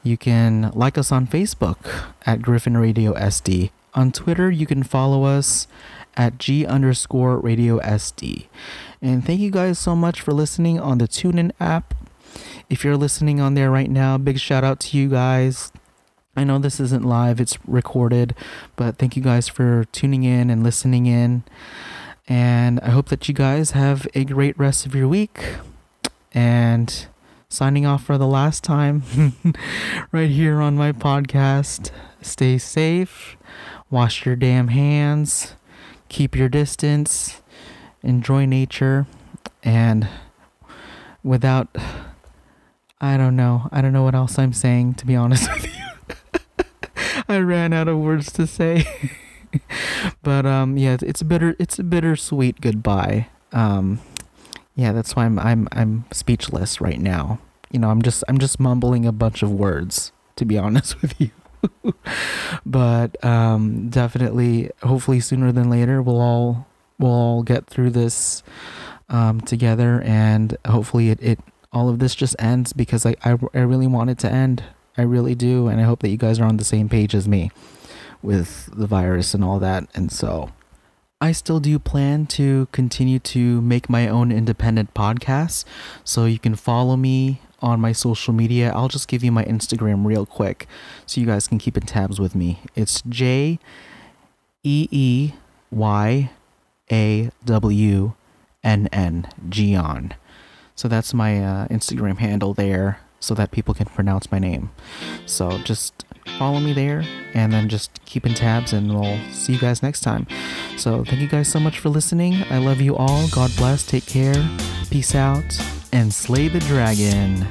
You can like us on Facebook at GriffinRadioSD. On Twitter, you can follow us at G_RadioSD. And thank you guys so much for listening on the TuneIn app. If you're listening on there right now, big shout out to you guys. I know this isn't live, it's recorded, but thank you guys for tuning in and listening in. And I hope that you guys have a great rest of your week. And signing off for the last time right here on my podcast. Stay safe, wash your damn hands, keep your distance, enjoy nature, and I don't know what else I'm saying, to be honest with you. I ran out of words to say. But yeah, it's a bittersweet goodbye. Yeah, that's why I'm speechless right now. You know, I'm just mumbling a bunch of words, to be honest with you. But definitely, hopefully sooner than later, we'll all get through this together, and hopefully it all of this just ends, because I really want it to end. I really do, and I hope that you guys are on the same page as me with the virus and all that. And so I still do plan to continue to make my own independent podcasts, so you can follow me on my social media. I'll just give you my Instagram real quick so you guys can keep in tabs with me. It's JEEYAWNN, Gion. So that's my Instagram handle there, so that people can pronounce my name. So just follow me there, and then just keep in tabs, and we'll see you guys next time. So thank you guys so much for listening. I love you all. God bless. Take care. Peace out. And slay the dragon.